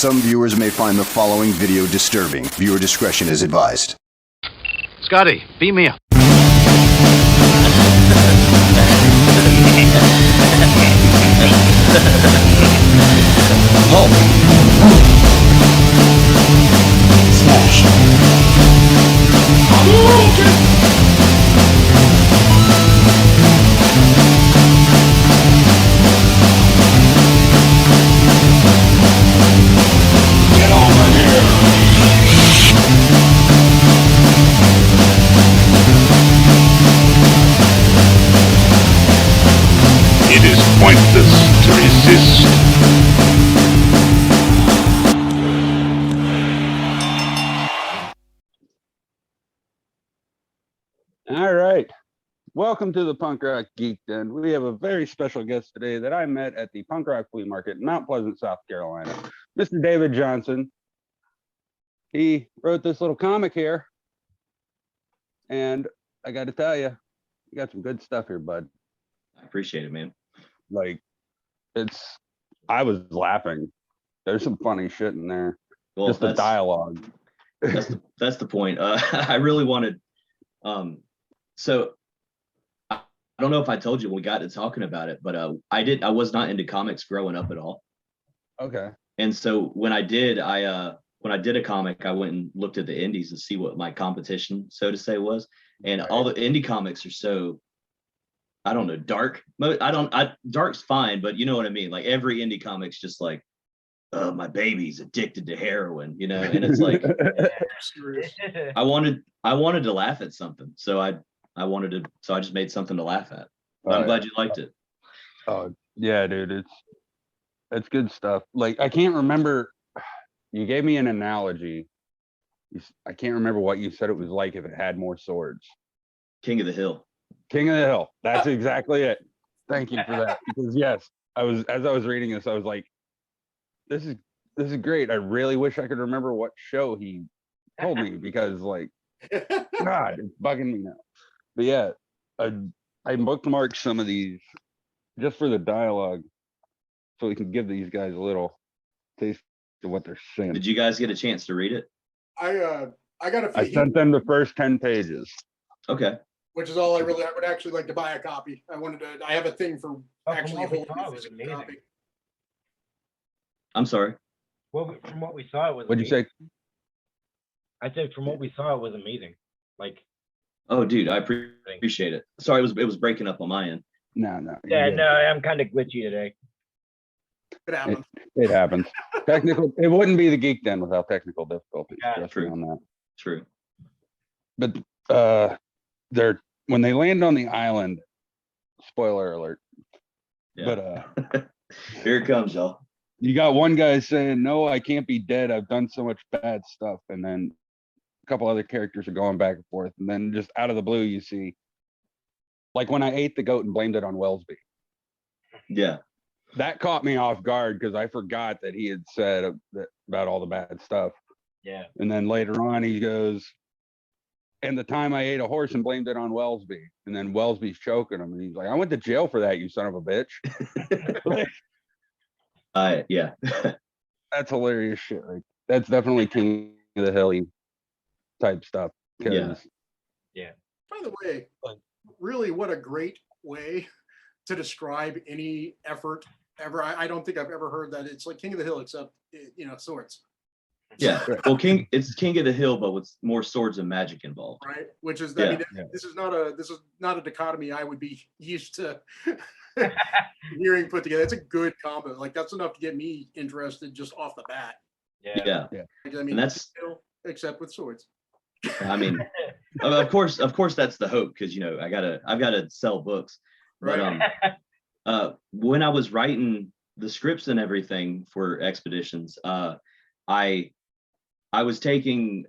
Some viewers may find the following video disturbing. Viewer discretion is advised. Scotty, beam me up. Hulk. Smash. Get over here. It is pointless to resist. All right. Welcome to the Punk Rock Geek Den. We have a very special guest today that I met at the Punk Rock Flea Market in Mount Pleasant, South Carolina. Mr. David Johnson. He wrote this little comic here. And I got to tell you, you got some good stuff here, bud. I appreciate it, man. Like, I was laughing. There's some funny shit in there. Well, Just the dialogue. that's the point. I really wanted. So I don't know if I told you when we got to talking about it, but I was not into comics growing up at all. Okay. And so when I did a comic, I went and looked at the indies to see what my competition, so to say, was. And all the indie comics are so, I don't know, dark. Dark's fine, but you know what I mean? Like every indie comic's just like, my baby's addicted to heroin, you know? And it's like, I wanted to laugh at something. So I just made something to laugh at. I'm glad you liked it. Oh yeah, dude, it's good stuff. Like I can't remember. You gave me an analogy. I can't remember what you said it was like if it had more swords. King of the Hill. King of the Hill. That's exactly it. Thank you for that. Because yes, as I was reading this, I was like, this is great. I really wish I could remember what show he told me because like, God, it's bugging me now. But yeah, I bookmarked some of these just for the dialogue, so we can give these guys a little taste of what they're saying. Did you guys get a chance to read it? I got a few. I sent them the first 10 pages. Okay. Which is all I would actually like to buy a copy. I have a thing for actually holding a physical copy. I'm sorry. Well, from what we saw, it was. What'd you say? I said from what we saw, it was amazing. Like. Oh, dude, I appreciate it. Sorry, it was breaking up on my end. No. Yeah, no, I'm kind of glitchy today. It happens. It happens. It wouldn't be the Geek Den without technical difficulties. Yeah, true. On that. True. But when they land on the island, spoiler alert. Yeah. But here it comes, y'all. you got one guy saying, "No, I can't be dead. I've done so much bad stuff," and then a couple other characters are going back and forth, and then just out of the blue, you see, like when I ate the goat and blamed it on Wellesby. Yeah. That caught me off guard because I forgot that he had said about all the bad stuff. Yeah. And then later on, he goes, "And the time I ate a horse and blamed it on Wellesby," and then Wellesby's choking him, and he's like, "I went to jail for that, you son of a bitch." Yeah. That's hilarious shit. Like that's definitely King of the Hill type stuff. Yeah. By the way, really, what a great way to describe any effort ever. I don't think I've ever heard that. It's like King of the Hill, except swords. Yeah. Well, it's King of the Hill, but with more swords and magic involved. Right, which is Yeah. This is not a dichotomy I would be used to hearing put together. It's a good combo. Like that's enough to get me interested just off the bat. Yeah. I mean, And that's, except with swords. I mean, of course that's the hope because I've got to sell books. But when I was writing the scripts and everything for Expeditions, I was taking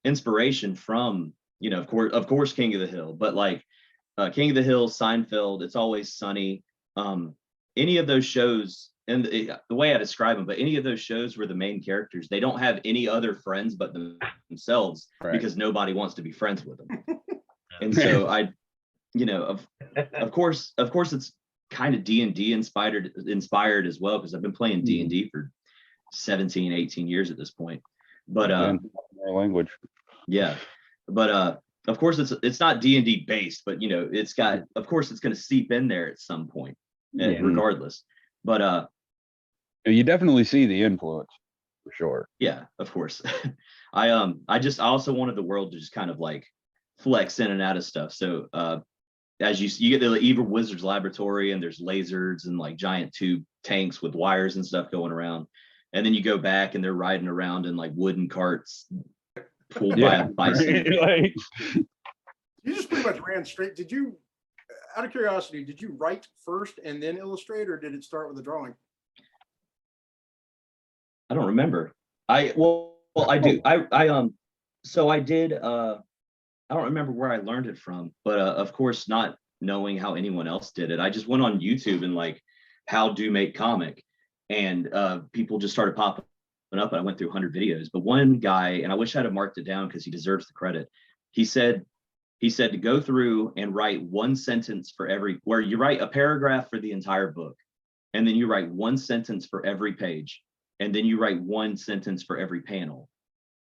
inspiration from, of course, King of the Hill, but like King of the Hill, Seinfeld, It's Always Sunny, any of those shows, and the way I describe them, but any of those shows where the main characters, they don't have any other friends but themselves because nobody wants to be friends with them. And so of course it's kind of D&D inspired as well, because I've been playing D&D for 17, 18 years at this point. But More language. yeah, but of course it's not D&D based, but you know, it's got, of course it's going to seep in there at some point, Yeah. regardless. But You definitely see the influence for sure. yeah, of course. I also wanted the world to just kind of like flex in and out of stuff. So as you get the Evil Wizard's Laboratory, and there's lasers and like giant tube tanks with wires and stuff going around. And then you go back and they're riding around in like wooden carts pulled by a bison. Like, You just pretty much ran straight. Did you, out of curiosity, did you write first and then illustrate, or did it start with a drawing? I don't remember. I do. So I did. I don't remember where I learned it from, but of course, not knowing how anyone else did it, I just went on YouTube and like, how do make comic, and people just started popping up, and I went through 100 videos. But one guy, and I wish I'd have marked it down because he deserves the credit. He said to go through and write one sentence for every, where you write a paragraph for the entire book, and then you write one sentence for every page, and then you write one sentence for every panel.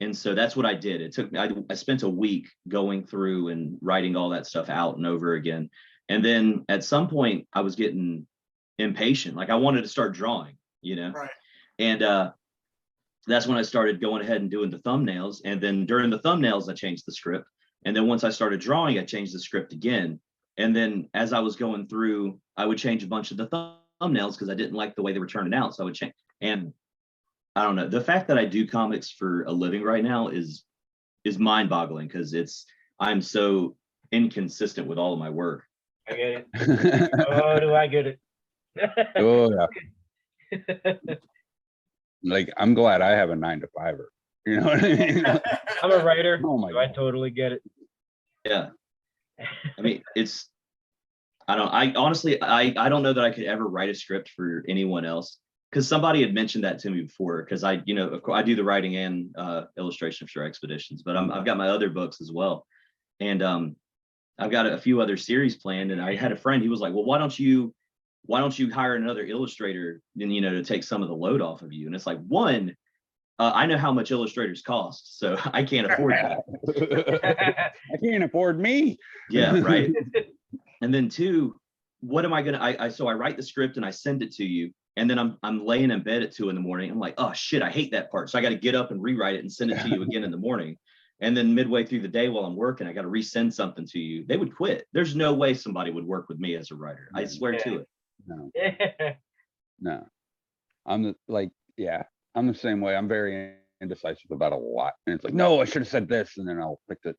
And so that's what I did. It took me, I spent a week going through and writing all that stuff out and over again. And then at some point I was getting impatient. Like I wanted to start drawing, you know? Right. And that's when I started going ahead and doing the thumbnails. And then during the thumbnails, I changed the script. And then once I started drawing, I changed the script again. And then as I was going through, I would change a bunch of the thumbnails because I didn't like the way they were turning out. So I would change. And I don't know. The fact that I do comics for a living right now is mind-boggling, because I'm so inconsistent with all of my work. I get it. Oh, do I get it? oh yeah. Like, I'm glad I have a 9-to-5er. You know what I mean? I'm a writer, Oh my so I God. totally get it. Yeah. I mean, I honestly don't know that I could ever write a script for anyone else, because somebody had mentioned that to me before, because I, you know, of course I do the writing and illustration for Expeditions, but I've got my other books as well. And I've got a few other series planned, and I had a friend, he was like, well, why don't you hire another illustrator, and, you know, to take some of the load off of you? And it's like, one, I know how much illustrators cost, so I can't afford that. I can't afford me. Yeah, right. And then two, what am I gonna? So I write the script and I send it to you, and then I'm laying in bed at 2 a.m. I'm like, oh shit, I hate that part. So I got to get up and rewrite it and send it to you again in the morning. And then midway through the day while I'm working, I got to resend something to you. They would quit. There's no way somebody would work with me as a writer. I swear to it. No, no. I'm the same way. I'm very indecisive about a lot. And it's like, no, I should have said this, and then I'll fix it.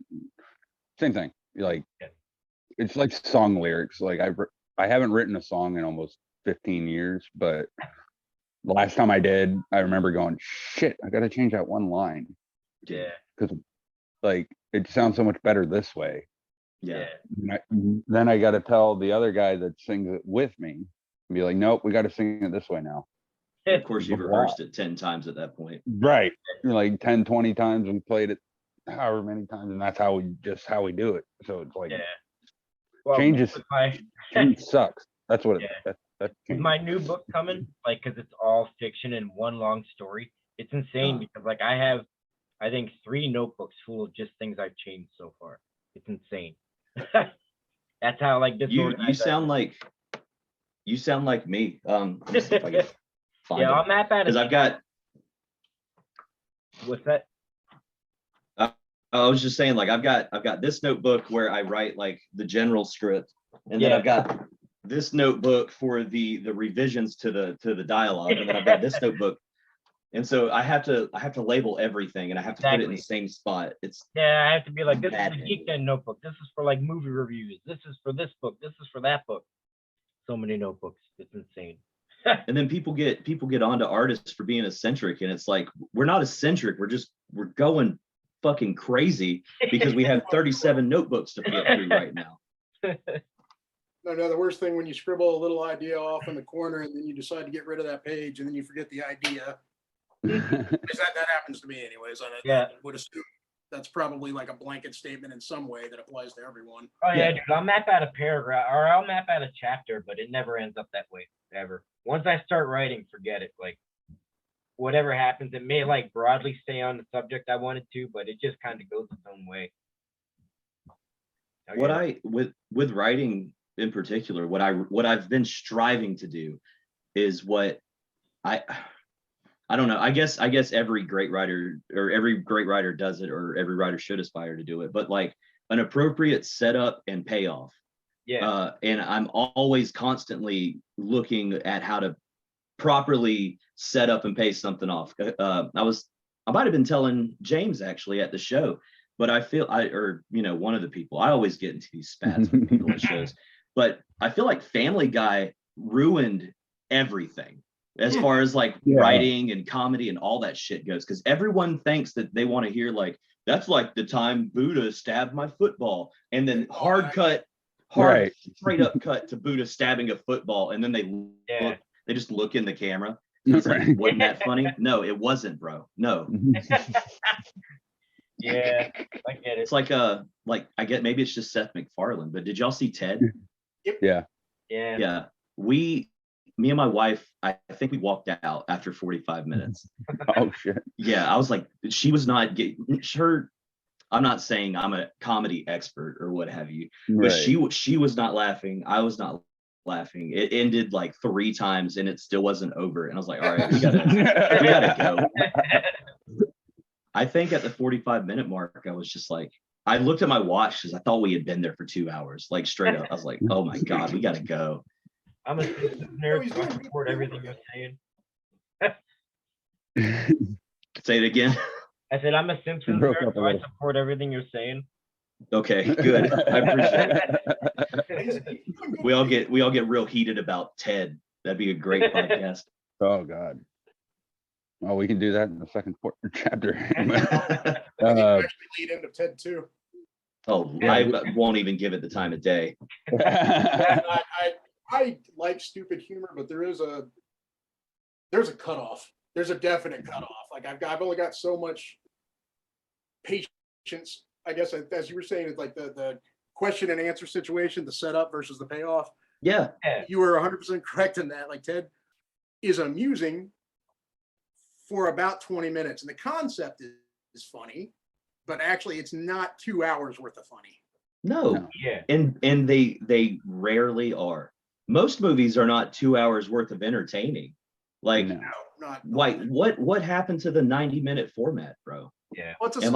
Same thing. Like, it's like song lyrics. Like I haven't written a song in almost 15 years, but the last time I did, I remember going, shit, I gotta change that one line. Yeah. Because like it sounds so much better this way. Yeah. Then I gotta tell the other guy that sings it with me and be like, nope, we gotta sing it this way now. Of course, you've rehearsed it 10 times at that point. Right. Like 10, 20 times we played it however many times, and that's how we do it. So it's like, Yeah. Well, changes with my change sucks. That's what Yeah. that's with my new book coming, like, because it's all fiction and one long story. It's insane because, like, I have, I think, 3 notebooks full of just things I've changed so far. It's insane. That's how, like, this. You sound like me. Let me see if I can find Yeah, it. I'll map out. Because I've got. What's that? I was just saying, like, I've got this notebook where I write like the general script, and then Yeah. I've got this notebook for the revisions to the dialogue, and then I've got this notebook, and so I have to label everything, and I have to put it in the same spot. It's Yeah, I have to be like, this is Bad the name. Geek Den notebook. This is for like movie reviews. This is for this book. This is for that book. So many notebooks. It's insane. and then people get onto artists for being eccentric, and it's like, we're not eccentric. We're going fucking crazy because we have 37 notebooks to flip through right now. No, the worst thing when you scribble a little idea off in the corner and then you decide to get rid of that page and then you forget the idea. Because that happens to me anyways. Yeah. I would assume that's probably like a blanket statement in some way that applies to everyone. Oh yeah, Yeah. dude. I'll map out a paragraph or I'll map out a chapter, but it never ends up that way ever. Once I start writing, forget it. Like whatever happens, it may like broadly stay on the subject I wanted to, but it just kind of goes its own way. What Okay. with writing in particular, what I've been striving to do is what I don't know. I guess every great writer does it, or every writer should aspire to do it, but like an appropriate setup and payoff. Yeah. And I'm always constantly looking at how to properly set up and pay something off. I might have been telling James actually at the show, but I feel one of the people, I always get into these spats with people at shows, but I feel like Family Guy ruined everything as far as like writing and comedy and all that shit goes. Cause everyone thinks that they want to hear like, that's like the time Buddha stabbed my football, and then straight up cut to Buddha stabbing a football. And then they just look in the camera. It's like, wasn't that funny? No, it wasn't, bro. No. Yeah, I get it. It's like I get, maybe it's just Seth MacFarlane, but did y'all see Ted? Yeah. Yeah. Me and my wife, I think we walked out after 45 minutes. Oh shit. Yeah, I was like, she was not getting her. I'm not saying I'm a comedy expert or what have you, but she was not laughing. I was not laughing. It ended like 3 times and it still wasn't over. And I was like, all right, we gotta go. I think at the 45-minute mark, I was just like, I looked at my watch because I thought we had been there for 2 hours, like straight up. I was like, oh my God, we gotta go. I'm a nerd, so I support everything you're saying. Say it again. I said I'm a Simpsons broke nerd, up a so I little. support everything you're saying. Okay, good. I appreciate it. We all get real heated about Ted. That'd be a great podcast. Oh God. Well, we can do that in the second chapter. I think you actually lead into Ted too. Oh, I won't even give it the time of day. I like stupid humor, but there's a cutoff. There's a definite cutoff. Like I've only got so much patience. I guess as you were saying, it's like the question and answer situation, the setup versus the payoff. Yeah. You were 100% correct in that. Like Ted is amusing for about 20 minutes, and the concept is funny, but actually it's not 2 hours worth of funny. No. Yeah. And they rarely are. Most movies are not 2 hours worth of entertaining. Like, No, not what happened to the 90-minute format, bro? Yeah. Well, it's a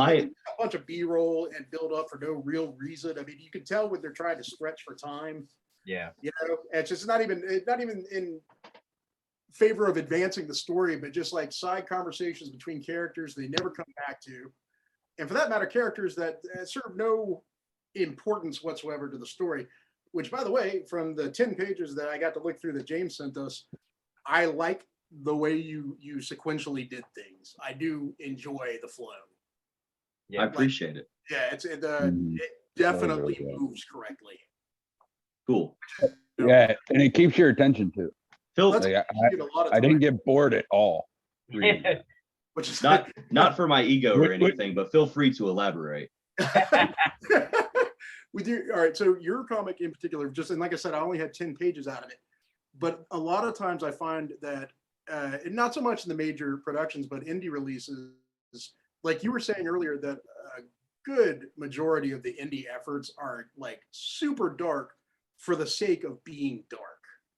bunch of B-roll and build up for no real reason. I mean, you can tell when they're trying to stretch for time. Yeah. You know, it's just not even in favor of advancing the story, but just like side conversations between characters they never come back to, and for that matter, characters that serve no importance whatsoever to the story. Which, by the way, from the 10 pages that I got to look through that James sent us, I like the way you sequentially did things. I do enjoy the flow. Yeah. I appreciate it. Yeah, it definitely really moves correctly. Cool. Yeah, and it keeps your attention too. Phil, That's- Like, You get a lot of I didn't time, get bored at all. reading it. which is not for my ego or Wait. anything, but feel free to elaborate. with your all right. So your comic in particular, and like I said, I only had 10 pages out of it, but a lot of times I find that and not so much in the major productions, but indie releases, like you were saying earlier, that a good majority of the indie efforts are like super dark for the sake of being dark.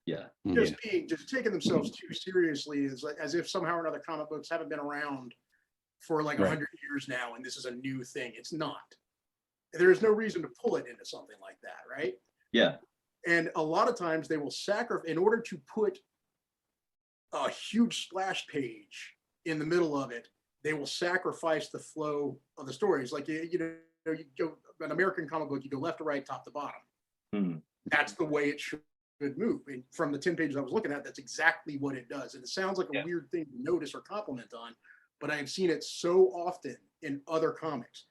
Yeah. Just taking themselves too seriously as if somehow or another comic books haven't been around for like 100 years now and this is a new thing. It's not. There is no reason to pull it into something like that, right? Yeah. And a lot of times they will sacrifice in order to put a huge splash page in the middle of it. They will sacrifice the flow of the stories. Like you go an American comic book, you go left to right, top to bottom. Mhm. That's the way it should move. And from the 10 pages I was looking at, that's exactly what it does. And it sounds like a weird thing to notice or compliment on, but I have seen it so often in other comics.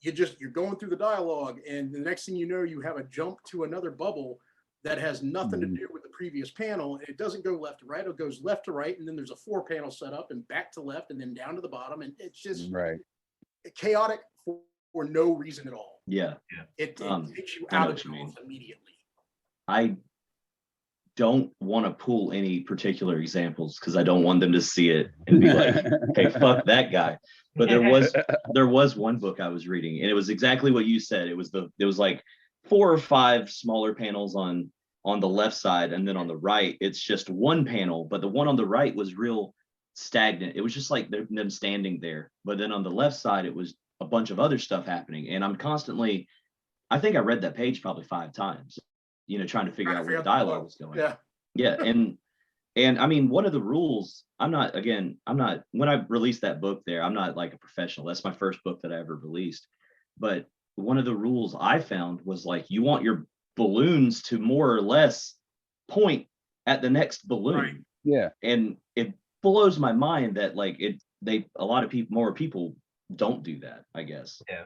You're going through the dialogue, and the next thing you know, you have a jump to another bubble that has nothing to do with the previous panel. And it doesn't go left to right, it goes left to right, and then there's a 4-panel setup and back to left and then down to the bottom. And it's just chaotic for no reason at all. Yeah. It takes you I know out what of you mean. it immediately. I don't want to pull any particular examples because I don't want them to see it and be like, hey, fuck that guy. But there was one book I was reading, and it was exactly what you said. It was like 4 or 5 smaller panels on the left side, and then on the right, it's just one panel, but the one on the right was real stagnant. It was just like them standing there. But then on the left side, it was a bunch of other stuff happening. And I'm constantly, I think I read that page probably 5 times, trying to figure out where the dialogue was going. Yeah. Yeah. And I mean, one of the rules, when I released that book there, I'm not like a professional. That's my first book that I ever released. But one of the rules I found was like, you want your balloons to more or less point at the next balloon. Right. Yeah. And it blows my mind that like a lot of more people don't do that, I guess. Yeah.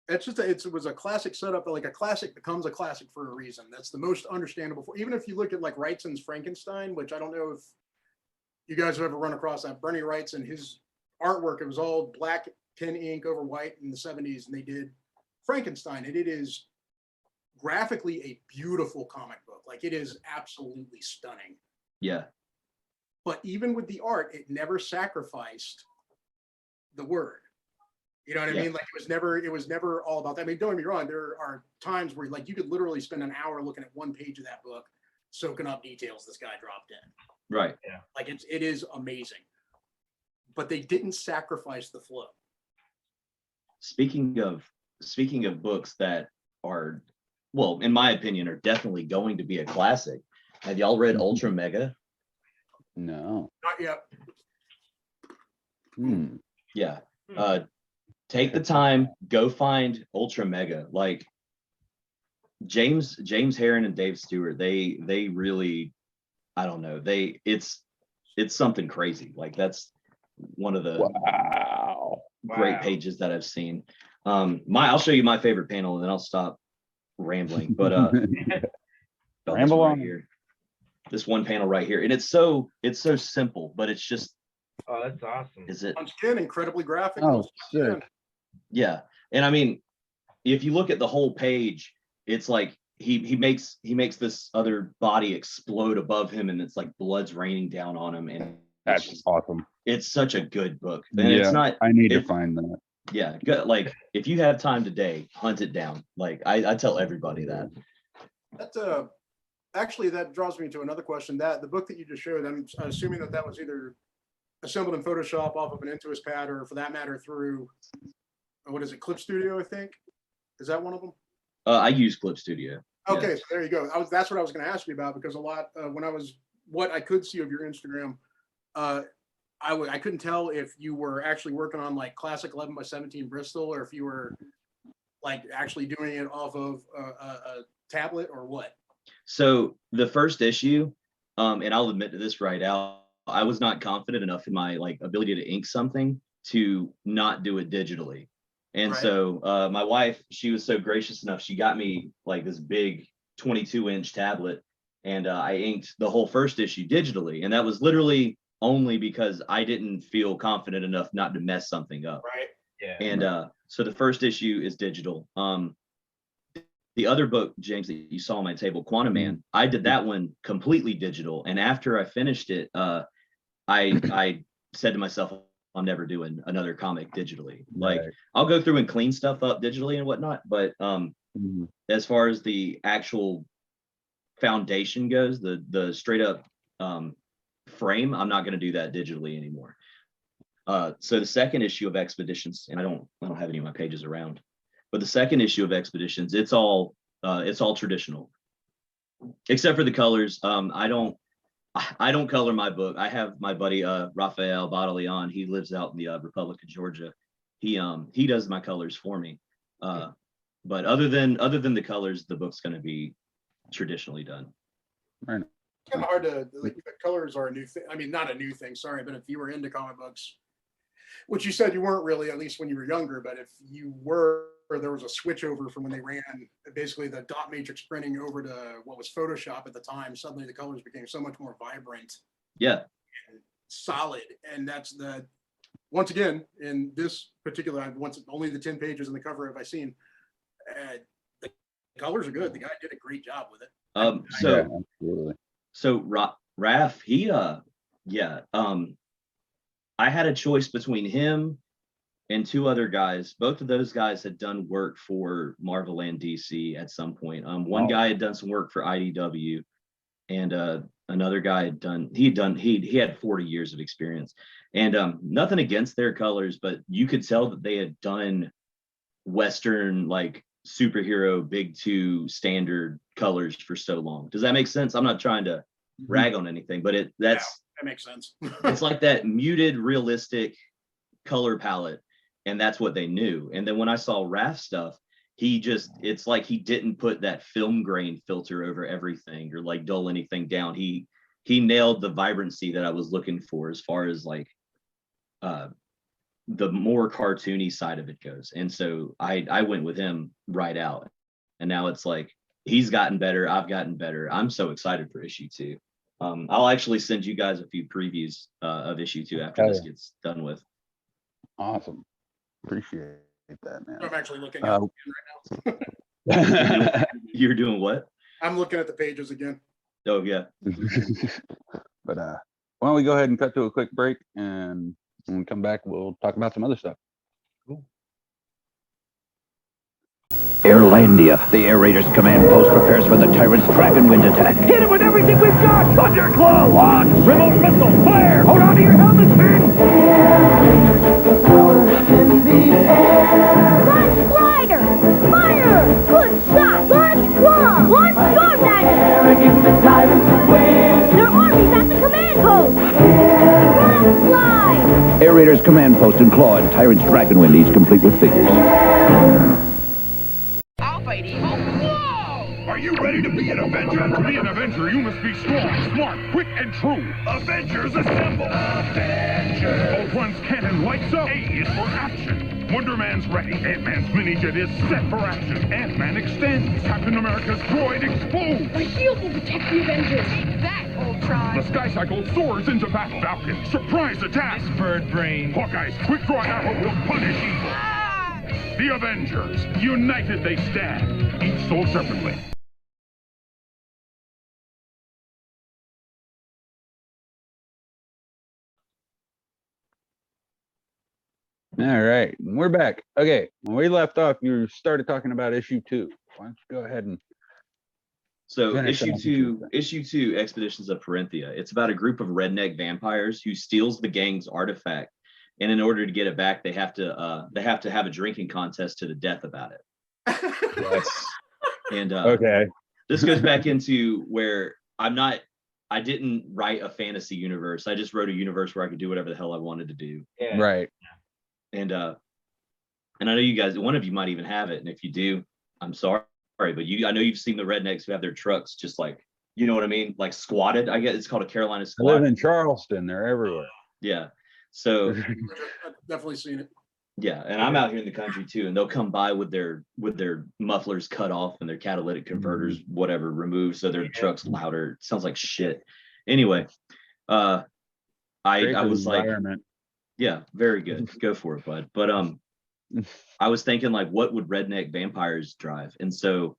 It's just it was a classic setup, but like a classic becomes a classic for a reason. That's the most understandable. Even if you look at like Wrightson's Frankenstein, which I don't know if you guys have ever run across that. Bernie Wrightson, his artwork, it was all black pen ink over white in the 70s, and they did Frankenstein, and it is graphically a beautiful comic book. Like, it is absolutely stunning. Yeah. But even with the art, it never sacrificed the word. You know what I Yeah. mean? Like, it was never all about that. I mean, don't get me wrong, there are times where like you could literally spend an hour looking at one page of that book, soaking up details this guy dropped in. Right. Like, it is amazing. But they didn't sacrifice the flow. Speaking of books that are, well, in my opinion, are definitely going to be a classic. Have y'all read Ultra Mega? No. Not yet. Yeah. Take the time, go find Ultra Mega. Like James Herron and Dave Stewart, they really, I don't know, it's something crazy. Like, that's one of the great pages that I've seen. I'll show you my favorite panel and then I'll stop rambling. But Ramble on. here. This one panel right here. And it's so simple, but it's just, Oh, that's awesome. is it? On skin, incredibly graphic. Oh, sick. Yeah. And I mean, if you look at the whole page, it's like he makes this other body explode above him, and it's like blood's raining down on him. And That's awesome. it's such a good book. And Yeah, it's not, I need to find that. yeah, good. Like, if you have time today, hunt it down. Like, I tell everybody that. That's actually, that draws me to another question. That the book that you just showed, I'm assuming that was either assembled in Photoshop off of an Intuos pad, or for that matter through, what is it, Clip Studio, I think? Is that one of them? I use Clip Studio. Okay, Yeah. so there you go. That's what I was going to ask you about, because a lot what I could see of your Instagram, I couldn't tell if you were actually working on like classic 11x17 Bristol, or if you were like actually doing it off of a tablet or what. So the first issue, and I'll admit to this right out, I was not confident enough in my like ability to ink something to not do it digitally. And Right. so my wife, she was so gracious enough, she got me like this big 22-inch tablet, and I inked the whole first issue digitally. And that was literally only because I didn't feel confident enough not to mess something up. Right. Yeah. And so the first issue is digital. The other book, James, that you saw on my table, Quantum Man, I did that one completely digital. And after I finished it, I said to myself, I'm never doing another comic digitally. Like, Right. I'll go through and clean stuff up digitally and whatnot, but Mhm. as far as the actual foundation goes, the straight up frame, I'm not going to do that digitally anymore. So the second issue of Expeditions, and I don't have any of my pages around, but the second issue of Expeditions, it's all traditional, except for the colors. I don't color my book. I have my buddy Rafael Battalion. He lives out in the Republic of Georgia. He does my colors for me. But other than the colors, the book's going to be traditionally done. Right. It's kind of hard to, like, colors are a new thing. I mean, not a new thing, sorry, but if you were into comic books, which you said you weren't really, at least when you were younger, but if you were, there was a switch over from when they ran basically the dot matrix printing over to what was Photoshop at the time. Suddenly the colors became so much more vibrant, Yeah. and solid. And that's once again, in this particular, only the 10 pages in the cover have I seen. The colors are good. The guy did a great job with it. So Yeah, absolutely. So Raph, he yeah, I had a choice between him and two other guys. Both of those guys had done work for Marvel and DC at some point. One Oh. guy had done some work for IDW, and another guy he had 40 years of experience. And nothing against their colors, but you could tell that they had done Western like superhero big two standard colors for so long. Does that make sense? I'm not trying to rag on anything, but That makes sense. it's like that muted, realistic color palette, and that's what they knew. And then when I saw Raph stuff, it's like he didn't put that film grain filter over everything or like dull anything down. He nailed the vibrancy that I was looking for as far as like the more cartoony side of it goes. And so I went with him right out. And now it's like he's gotten better, I've gotten better. I'm so excited for issue 2. I'll actually send you guys a few previews of issue 2 after this gets done with. Awesome. Appreciate that, man. I'm actually looking at it again right now. You're doing what? I'm looking at the pages again. Oh yeah. But why don't we go ahead and cut to a quick break, and when we come back, we'll talk about some other stuff. Airlandia. The air raiders command post prepares for the tyrant's Dragonwind attack. Hit it with everything we've got! Thunderclaw, launch! Remote missile, fire! Hold on to your helmets, men! Launch glider! Fire! Good shot! Launch claw! Launch storm dagger! Their army's at the command post! Launch slide! Air raiders command post and claw and tyrant's Dragonwind, each complete with figures. Are you ready to be an Avenger? To be an Avenger, you must be strong, smart, quick, and true. Avengers assemble! Avengers! Ultron's cannon lights up. A is for action. Wonder Man's ready. Ant-Man's mini-jet is set for action. Ant-Man extends. Captain America's droid explodes. My shield will protect the Avengers! Take that, Ultron! The Sky Cycle soars into battle. Falcon, surprise attack! Bird brain. Hawkeye's quick-draw arrow will punish evil. The Avengers, united they stand, each sold separately. All right, we're back. Okay, when we left off, you started talking about issue 2. Why don't you go ahead and So finish issue off two, with issue 2, Expeditions of Parenthia. It's about a group of redneck vampires who steals the gang's artifact, and in order to get it back, they have to have a drinking contest to the death about it. Yes. And Okay. this goes back into where I didn't write a fantasy universe. I just wrote a universe where I could do whatever the hell I wanted to do. Yeah. Right. And I know you guys, one of you might even have it, and if you do, I'm sorry, but I know you've seen the rednecks who have their trucks just like, you know what I mean, like squatted. I guess it's called a Carolina I squat. live in Charleston. They're everywhere. Yeah. So I've definitely seen it. yeah, and I'm out here in the country too, and they'll come by with their mufflers cut off and their catalytic converters, whatever, removed, so their truck's louder. It sounds like shit. Anyway, I Great for the was like, environment. yeah, very good. Go for it, bud. But I was thinking like, what would redneck vampires drive? And so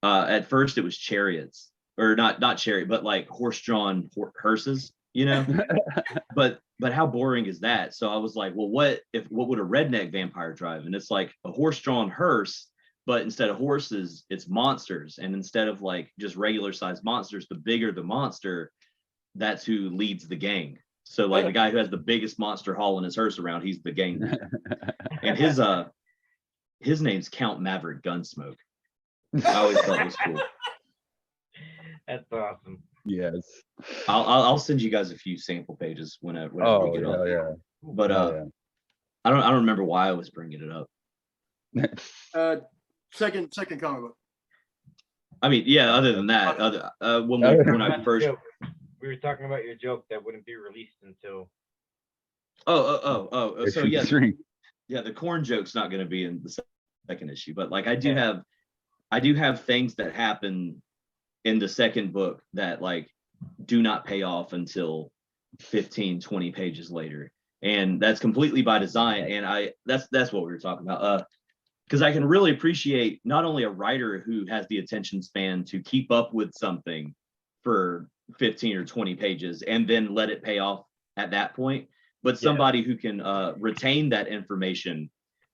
at first it was chariots, or not chariot, but like horse-drawn hearses, you know. but how boring is that? So I was like, well, what would a redneck vampire drive? And it's like a horse-drawn hearse, but instead of horses, it's monsters. And instead of like just regular sized monsters, the bigger the monster, that's who leads the gang. So like the guy who has the biggest monster hauling his hearse around, he's the gang leader. And his name's Count Maverick Gunsmoke. I always thought it was cool. That's awesome. Yes. I'll send you guys a few sample pages whenever Oh, we get off. yeah. But Oh, I don't remember why I was bringing it up. yeah. Second comic book. I mean, yeah. Other than that, when I first Joke. We were talking about your joke that wouldn't be released until. so Issue yeah, 3. yeah, the corn joke's not going to be in the second issue, but like I do have things that happen in the second book that like do not pay off until 15-20 pages later, and that's completely by design. And that's what we were talking about, because I can really appreciate not only a writer who has the attention span to keep up with something for 15 or 20 pages and then let it pay off at that point. But somebody who can retain that information,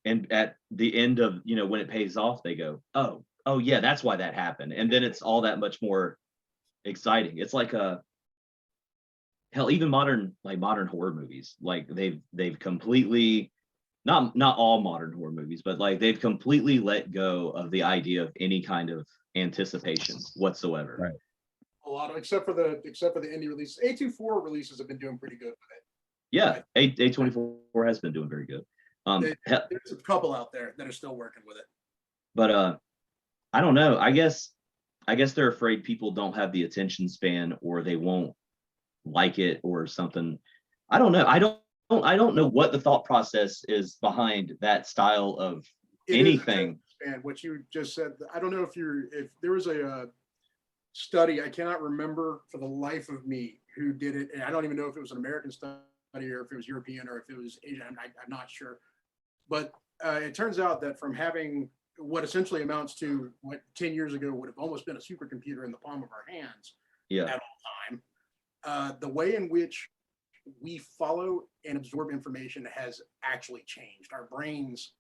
and at the end of, you know, when it pays off, they go, oh yeah, that's why that happened. And then it's all that much more exciting. It's like hell, even modern horror movies, like they've completely, not all modern horror movies, but like they've completely let go of the idea of any kind of anticipation whatsoever. Right. A lot of, except for the indie releases. A24 releases have been doing pretty good with it. Yeah, A24 has been doing very good. There's a couple out there that are still working with it. But I don't know. I guess they're afraid people don't have the attention span, or they won't like it or something. I don't know. I don't know what the thought process is behind that style of anything. And what you just said, I don't know if there was a study, I cannot remember for the life of me who did it, and I don't even know if it was an American study or if it was European or if it was Asian. I'm not sure. But it turns out that from having what essentially amounts to what 10 years ago would have almost been a supercomputer in the palm of our hands at all time, the way in which we follow and absorb information has actually changed. Our brains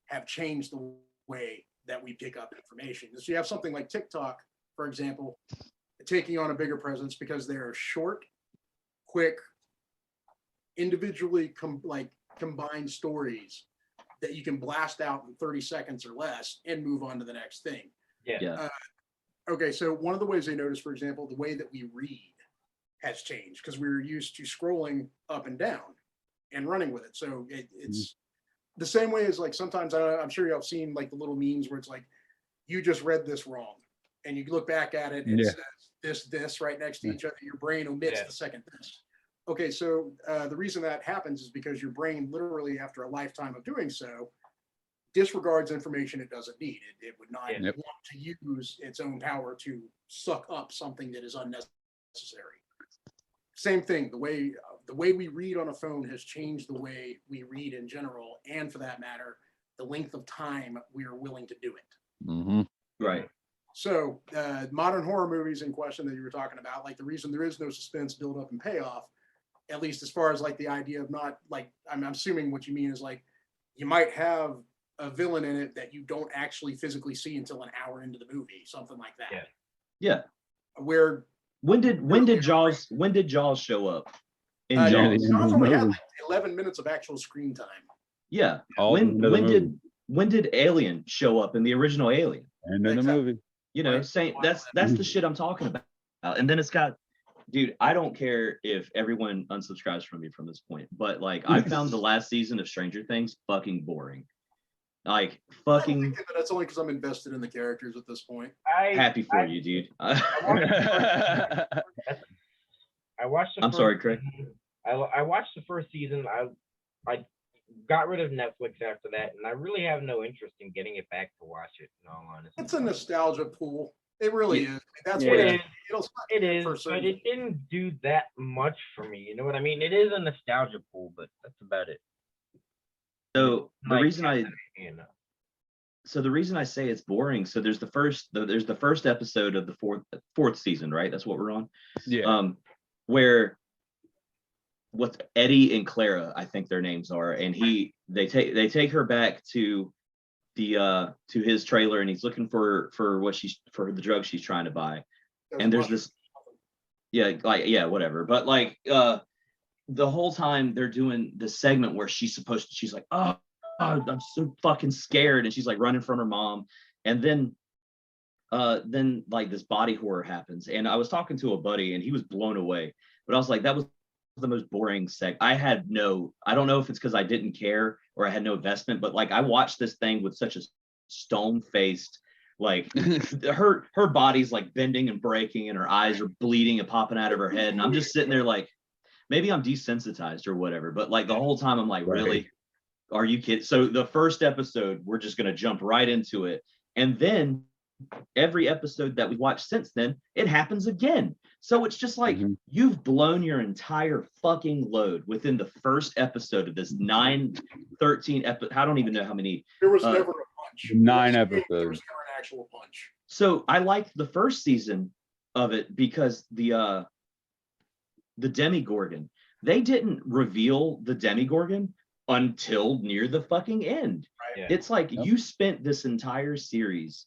have changed the way that we pick up information. So you have something like TikTok, for example, taking on a bigger presence because they're short, quick, individually combined stories that you can blast out in 30 seconds or less and move on to the next thing. Yeah. Okay, so one of the ways they notice, for example, the way that we read has changed because we were used to scrolling up and down and running with it. So it's the same way as like sometimes I'm sure y'all seen like the little memes where it's like, you just read this wrong. And you look back at it and it says this right next to each other. Your brain omits the second this. Okay, so the reason that happens is because your brain literally after a lifetime of doing so disregards information it doesn't need. It would not want to use its own power to suck up something that is unnecessary. Same thing, the way we read on a phone has changed the way we read in general, and for that matter, the length of time we are willing to do it. Mm-hmm. Right. So modern horror movies in question that you were talking about, like the reason there is no suspense, build up and payoff, at least as far as like the idea of not like, I'm assuming what you mean is like, you might have a villain in it that you don't actually physically see until an hour into the movie, something like that. Yeah. Where when did Jaws show up? In Jaws. Jaws only had like 11 minutes of actual screen time. Yeah. When did Alien show up in the original Alien? And in the movie. You know, saying that's the shit I'm talking about. And then it's got, dude, I don't care if everyone unsubscribes from me from this point, but like I found the last season of Stranger Things fucking boring. Like fucking. That's only because I'm invested in the characters at this point. Happy for you, dude. I watched the I'm sorry, Craig. I watched the first season. I got rid of Netflix after that, and I really have no interest in getting it back to watch it. In all honesty, it's a nostalgia pool. It really is. That's it what is. It is, for but certain. it didn't do that much for me. You know what I mean? It is a nostalgia pool, but that's about it. So the Like, reason you know. So the reason I say it's boring, so there's the first episode of the fourth season, right? That's what we're on. Yeah. Where with Eddie and Clara, I think their names are, and they take her back to the to his trailer, and he's looking for the drug she's trying to buy. And there's this whatever. But like the whole time they're doing this segment where she's like, oh, I'm so fucking scared, and she's like running from her mom, and then like this body horror happens, and I was talking to a buddy and he was blown away, but I was like, that was the most boring I don't know if it's because I didn't care or I had no investment, but like I watched this thing with such a stone-faced, like her body's like bending and breaking and her eyes are bleeding and popping out of her head, and I'm just sitting there like, maybe I'm desensitized or whatever, but like the whole time I'm like, really? Are you kidding? So the first episode, we're just going to jump right into it. And then every episode that we watched since then, it happens again. So it's just like, you've blown your entire fucking load within the first episode of this 13 episode. I don't even know how many. There was never a punch. 9 There episodes. was never an actual punch. So I liked the first season of it because the Demigorgon, they didn't reveal the Demigorgon until near the fucking end. Yeah. It's like Yep. you spent this entire series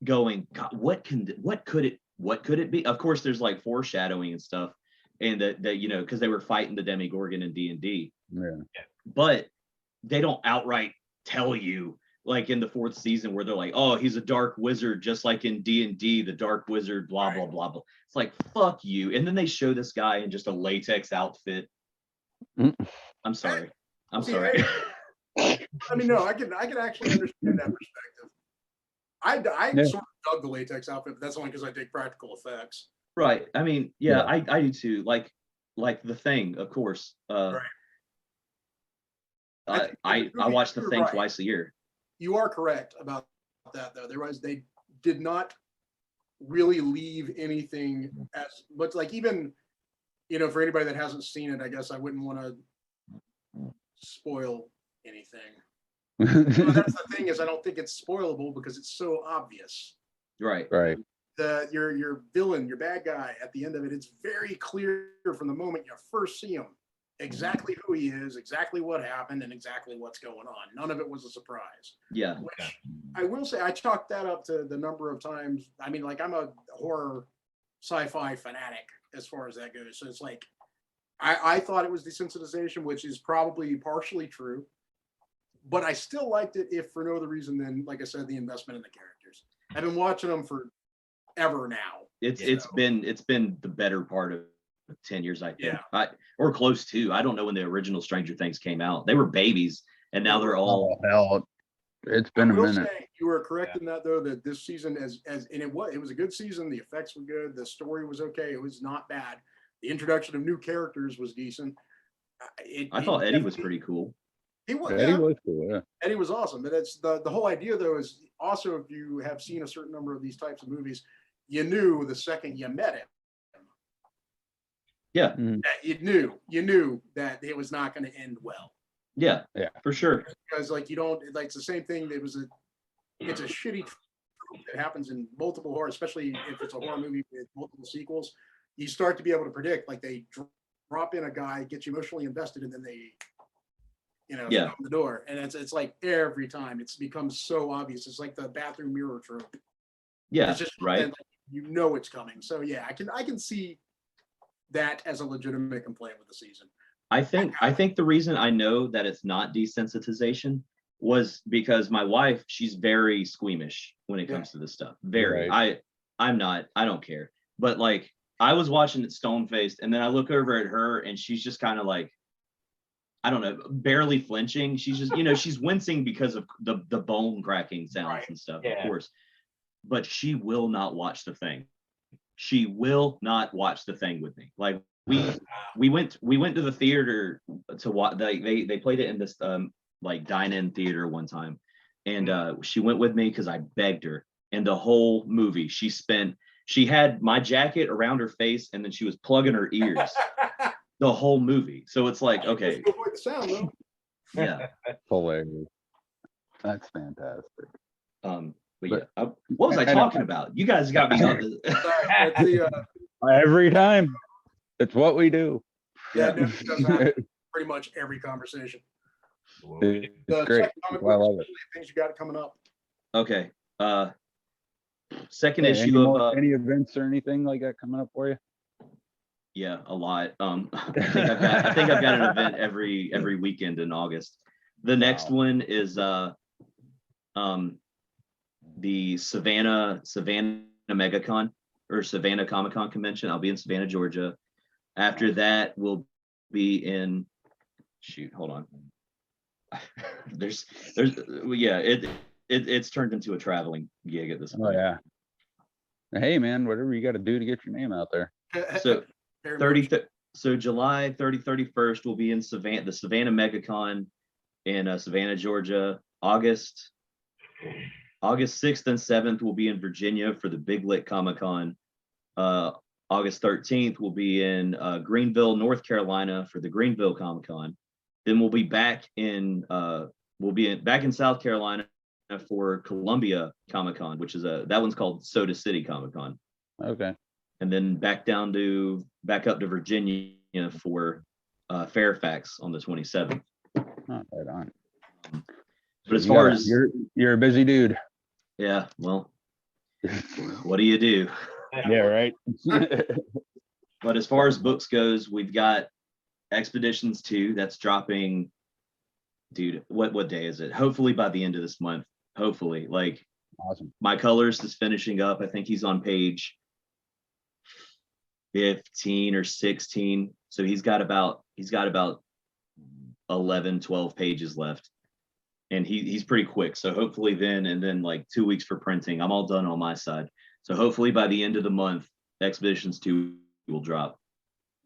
going, God, what could it be? Of course, there's like foreshadowing and stuff, and that you know, because they were fighting the Demigorgon in D&D, Yeah. but they don't outright tell you, like in the 4th season where they're like, oh, he's a dark wizard, just like in D&D, the dark wizard, blah blah blah blah. It's like, fuck you. And then they show this guy in just a latex outfit. Mm. I'm sorry. I'm See, sorry. I mean, no, I can actually understand that perspective. I Yeah. sort of dug the latex outfit, but that's only because I dig practical effects. Right. I mean, yeah, Yeah. I do too. Like The Thing, of course. Right. I You're watch The Thing right. twice a year. You are correct about that, though. They did not really leave anything as, but like even, you know, for anybody that hasn't seen it, I guess I wouldn't want to spoil anything. But that's the thing is, I don't think it's spoilable because it's so obvious. Right. Right. Your villain, your bad guy, at the end of it, it's very clear from the moment you first see him exactly who he is, exactly what happened, and exactly what's going on. None of it was a surprise. Yeah. Which I will say, I chalked that up to the number of times. I mean, like I'm a horror sci-fi fanatic as far as that goes. So it's like I thought it was desensitization, which is probably partially true, but I still liked it if for no other reason than, like I said, the investment in the characters. I've been watching them for ever now. It's So- been the better part of 10 years, I think. Yeah. Or close to. I don't know when the original Stranger Things came out. They were babies, and now they're all Oh hell, it's I been a will minute. say you were correct in that though, that this season and it was a good season. The effects were good. The story was okay. It was not bad. The introduction of new characters was decent. I thought Eddie was definitely- pretty cool. He was, Eddie yeah, was cool. Yeah. Eddie was awesome. But it's the whole idea though is also, if you have seen a certain number of these types of movies, you knew the second you met him. Yeah. Mhm. That you knew that it was not going to end well. Yeah. Yeah. For sure. Because like you don't like it's the same thing. It's a shitty trope that happens in multiple horror, especially if it's a horror movie with multiple sequels. You start to be able to predict, like they drop in a guy, get you emotionally invested, and then they, Yeah. open the door, and it's like every time it's become so obvious. It's like the bathroom mirror trope. Yeah. It's just Right. like, you know it's coming. So yeah, I can see that as a legitimate complaint with the season. I think the reason I know that it's not desensitization was because my wife, she's very squeamish when it Yeah. comes to this stuff. Very. Right. I'm not. I don't care. But like I was watching it stone faced, and then I look over at her, and she's just kind of like, I don't know, barely flinching. She's just, she's wincing because of the bone cracking sounds Right. and stuff, Yeah. of course. But she will not watch The Thing. She will not watch The Thing with me. Like we went to the theater to watch. They played it in this like dine-in theater one time, and she went with me because I begged her. And the whole movie, she had my jacket around her face, and then she was plugging her ears the whole movie. So it's like, okay, Avoid the sound though. yeah. Hilarious. That's fantastic. But yeah, what was I I know. talking about? You guys got me up. That's the, Every time, it's what we do. yeah, no, it does happen pretty much every conversation. It's The great. second comic Well, I book, love it. things you got coming up. Okay. Second Hey, issue of any events or anything like that coming up for you? yeah, a lot. I think I've got an event every weekend in August. The next Wow. one is the Savannah MegaCon or Savannah Comic Con convention. I'll be in Savannah, Georgia. After that, we'll be in hold on. there's yeah, it's turned into a traveling gig at this Oh point. yeah. Hey man, whatever you got to do to get your name out there. So Very 30 much. so July 31st will be in the Savannah MegaCon in Savannah, Georgia. August 6th and 7th will be in Virginia for the Big Lit Comic Con. August 13th will be in Greenville, North Carolina for the Greenville Comic Con. Then we'll be back in South Carolina for Columbia Comic Con, which is that one's called Soda City Comic Con. Okay. and then back up to Virginia for Fairfax on the 27th. Oh, right on. But as You far gotta- as you're a busy dude. yeah, well, what do you do? Yeah, right. But as far as books goes, we've got Expeditions 2 that's dropping. Dude, what day is it? Hopefully by the end of this month. Hopefully, like Awesome. My Colors is finishing up. I think he's on page 15 or 16. So he's got about 11, 12 pages left. And he's pretty quick. So hopefully then like 2 weeks for printing. I'm all done on my side. So hopefully by the end of the month, Expeditions 2 will drop.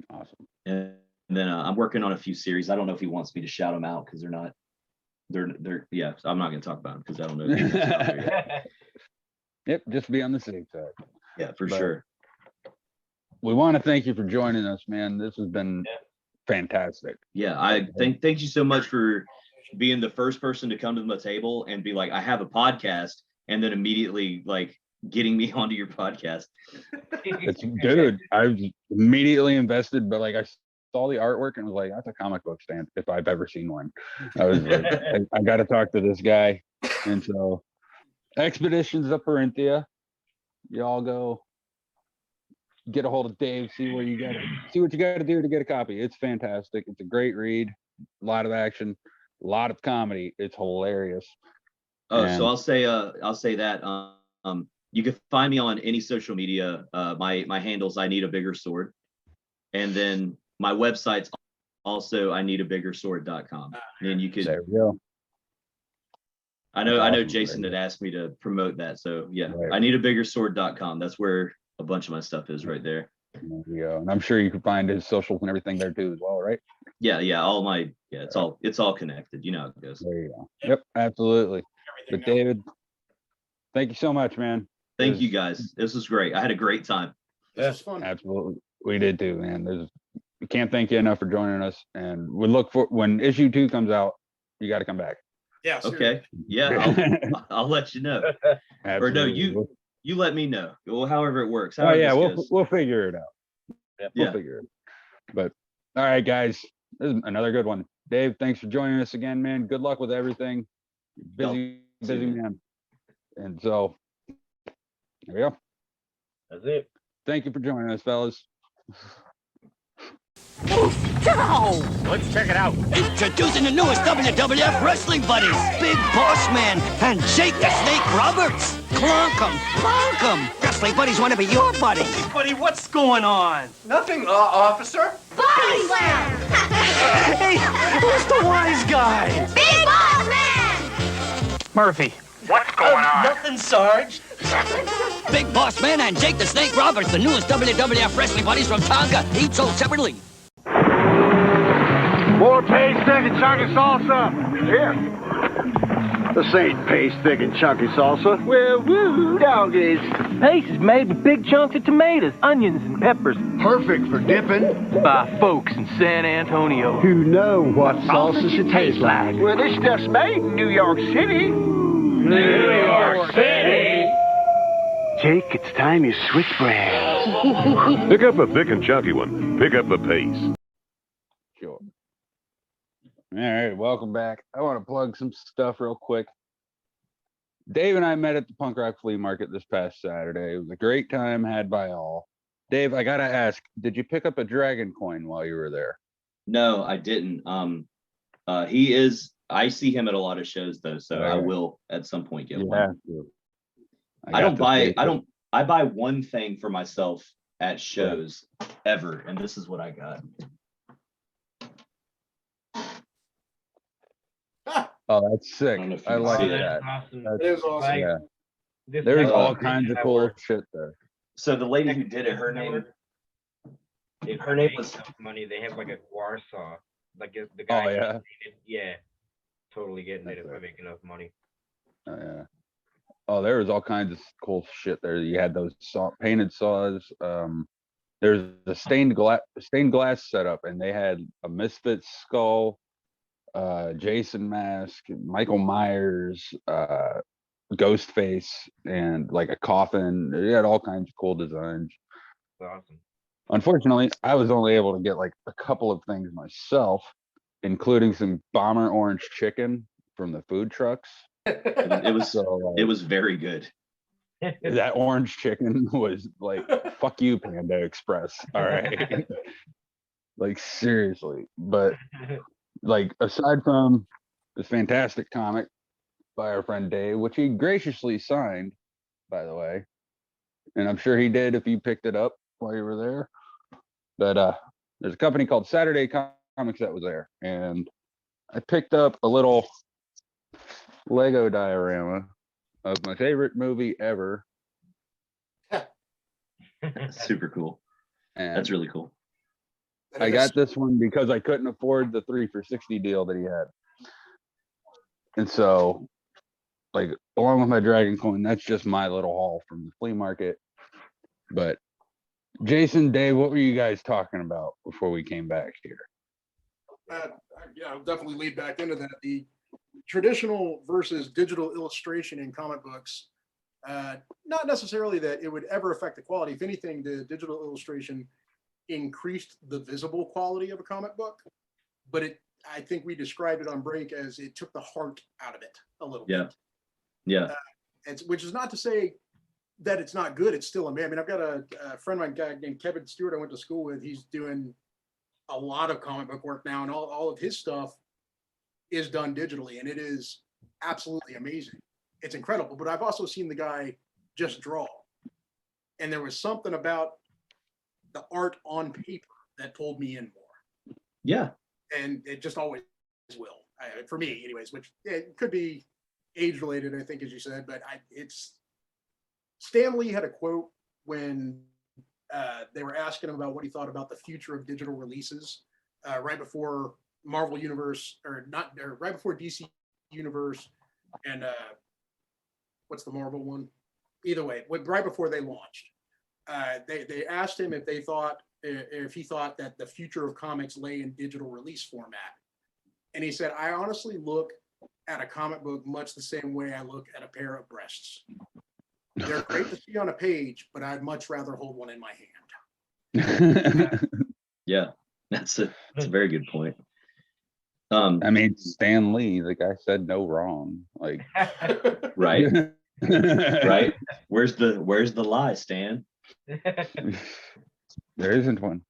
Awesome. And then I'm working on a few series. I don't know if he wants me to shout them out because they're yeah. So I'm not going to talk about them because I don't know. If he's out there yet. Yep, just be on the safe side. Yeah, for But- sure. We want to thank you for joining us, man. This has been fantastic. Yeah, I thank you so much for being the first person to come to the table and be like, I have a podcast, and then immediately like getting me onto your podcast. It's dude, I was immediately invested, but like I saw the artwork and was like, that's a comic book stand if I've ever seen one. I was like, I got to talk to this guy. And so Expeditions of Parinthia, y'all go get a hold of Dave, see what you got to do to get a copy. It's fantastic. It's a great read, a lot of action, a lot of comedy. It's hilarious. Oh, And- so I'll say that you can find me on any social media. My handles I Need a Bigger Sword, and then my website's also ineedabiggersword.com. And you could There we go. I know Awesome. Jason had asked me to promote that. So yeah, Right. ineedabiggersword.com. That's where a bunch of my stuff is right there. There we go. And I'm sure you can find his socials and everything there too as well, right? Yeah, it's all connected. You know how it goes. There you go. Yep, absolutely. But David, thank you so much, man. Thank you guys. This was great. I had a great time. This is fun. Absolutely. We did too, man. We can't thank you enough for joining us. And we look for when issue 2 comes out, you got to come back. Yeah. seriously. Okay. Yeah, I'll let you know. Or no, Absolutely. you let me know. Well, however it works. Oh however yeah, this goes. we'll figure it out. We'll Yeah. figure it. But all right, guys, this is another good one. Dave, thanks for joining us again, man. Good luck with everything. Busy see you, man. And so there we go. That's it. Thank you for joining us, fellas. Let's check it out. Introducing the newest WWF Wrestling Buddies, Big Boss Man and Jake the Snake Roberts. Clunk 'em, plonk 'em. Wrestling Buddies want to be your buddy. Buddy, what's going on? Nothing, officer. Body slam! Hey, who's the wise guy? Big Boss Man! Murphy. What's going on? Nothing, Sarge. Big Boss Man and Jake the Snake Roberts, the newest WWF Wrestling Buddies from Tonga, each sold separately. More paste, thick, and chunky salsa. Here. This ain't paste, thick, and chunky salsa. Well, woo, doggies. Paste is made with big chunks of tomatoes, onions, and peppers Perfect for dipping. by folks in San Antonio. Who know what salsa should taste like. Well, this stuff's made in New York City. New York City. Jake, it's time you switch brands. Pick up a thick and chunky one. Pick up the pace. Sure. All right, welcome back. I want to plug some stuff real quick. Dave and I met at the Punk Rock Flea Market this past Saturday. It was a great time had by all. Dave, I gotta ask, did you pick up a dragon coin while you were there? No, I didn't. I see him at a lot of shows though, so I Alright. will at some point get You one. have to. I buy one thing for myself at shows ever, and this is what I got. Oh, that's sick. don't know if you I can like see that. Awesome. That's- It was awesome. Like, yeah. this There's next all one kinds of that cool works. shit there. So the lady who did it, her name If her name was money, they have like a guar saw. Like the guy. Oh, yeah? Yeah. Totally getting it That's if I right. make enough money. Oh, yeah. Oh, there was all kinds of cool shit there. You had those painted saws. There's a stained glass setup, and they had a Misfits skull, Jason mask, Michael Myers, Ghostface, and like a coffin. They had all kinds of cool designs. Awesome. Unfortunately, I was only able to get like a couple of things myself, including some bomber orange chicken from the food trucks. It was So it was very good. that orange chicken was like, fuck you, Panda Express. All right. Like seriously. But like aside from this fantastic comic by our friend Dave, which he graciously signed, by the way, and I'm sure he did if you picked it up while you were there. But there's a company called Saturday Comics that was there, and I picked up a little Lego diorama of my favorite movie ever. Super cool. And That's really cool. I got this one because I couldn't afford the 3 for $60 deal that he had. And so, like, along with my Dragon Coin, that's just my little haul from the flea market. But Jason, Dave, what were you guys talking about before we came back here? Yeah, I'll definitely lead back into that. The traditional versus digital illustration in comic books, not necessarily that it would ever affect the quality. If anything, the digital illustration increased the visible quality of a comic book, but I think we described it on break as it took the heart out of it a little bit. Yeah. Which is not to say that it's not good. It's still I mean, I've got a friend of mine, guy named Kevin Stewart I went to school with. He's doing a lot of comic book work now, and all of his stuff is done digitally, and it is absolutely amazing. It's incredible. But I've also seen the guy just draw, and there was something about the art on paper that pulled me in more. Yeah. And it just always will, for me anyways, which it could be age related, I think, as you said, but it's Stan Lee had a quote when they were asking him about what he thought about the future of digital releases right before Marvel Universe, or right before DC Universe and what's the Marvel one? Either way, right before they launched. They asked him if he thought that the future of comics lay in digital release format. And he said, I honestly look at a comic book much the same way I look at a pair of breasts. They're great to see on a page, but I'd much rather hold one in my hand. Yeah, that's a very good point. I mean, Stan Lee, the guy said no wrong. Like, right. Right. Where's the lie, Stan? There isn't one.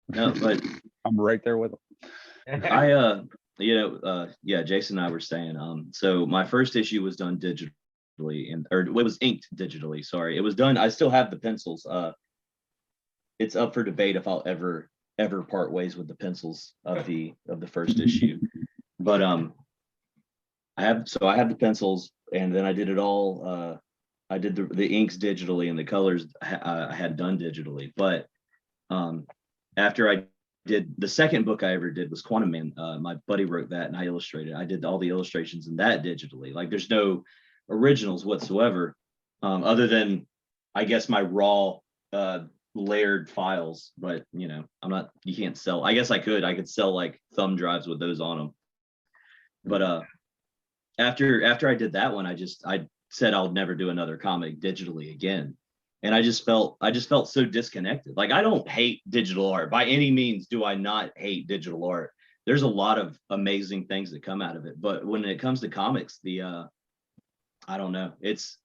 No, but I'm right there with him. Yeah, Jason and I were saying, so my first issue was done digitally, or it was inked digitally. Sorry, it was done. I still have the pencils. It's up for debate if I'll ever part ways with the pencils of the first issue. But I have the pencils, and then I did it all. I did the inks digitally, and the colors I had done digitally. But after I did the second book I ever did was Quantum Man. My buddy wrote that, and I illustrated. I did all the illustrations in that digitally. Like, there's no originals whatsoever, other than, I guess, my raw layered files. But you can't sell. I guess I could sell like thumb drives with those on them. But after I did that one, I said I'll never do another comic digitally again. And I just felt so disconnected. Like, I don't hate digital art. By any means do I not hate digital art. There's a lot of amazing things that come out of it. But when it comes to comics, I don't know. It's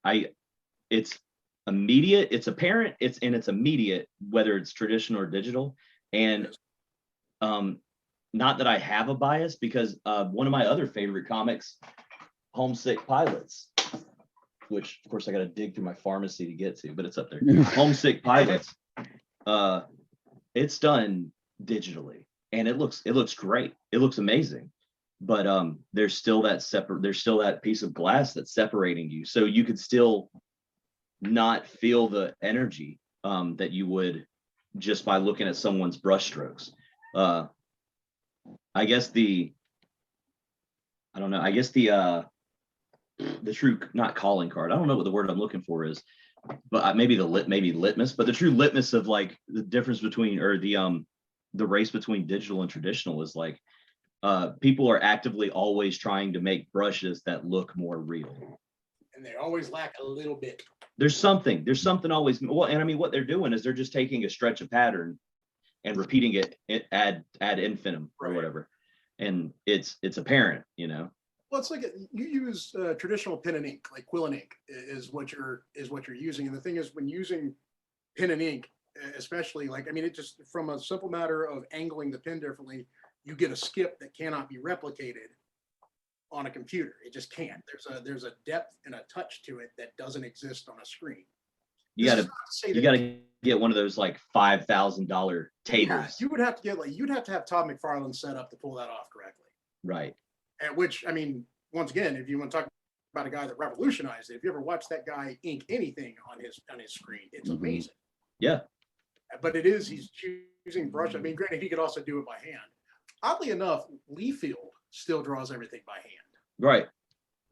immediate. It's apparent. It's immediate, whether it's traditional or digital. And not that I have a bias, because one of my other favorite comics, Homesick Pilots, which of course I got to dig through my pharmacy to get to, but it's up there. Homesick Pilots. It's done digitally, and it looks great. It looks amazing. But there's still that piece of glass that's separating you, so you could still not feel the energy that you would just by looking at someone's brushstrokes. I guess the true, not calling card, I don't know what the word I'm looking for is, but maybe litmus, but the true litmus of like the difference between, or the race between digital and traditional is like, people are actively always trying to make brushes that look more real, and they always lack a little bit. There's something always. Well, and I mean, what they're doing is they're just taking a stretch of pattern and repeating it ad infinitum or Right. whatever, and it's apparent, you know. Well, it's like you use traditional pen and ink, like quill and ink is what you're using. And the thing is, when using pen and ink, especially like, I mean, it just from a simple matter of angling the pen differently, you get a skip that cannot be replicated on a computer. It just can't. There's a depth and a touch to it that doesn't exist on a screen. You This gotta is not to say you that- gotta get one of those like $5,000 Yeah, taters, you would have to get you'd have to have Todd McFarlane set up to pull that off correctly. right? And which, I mean, once again, if you want to talk about a guy that revolutionized it, if you ever watch that guy ink anything on his screen, it's Mhm. amazing. Yeah, But he's choosing brush. I mean, granted, he could also do it by hand. Oddly enough, Leafield still draws everything by hand. right.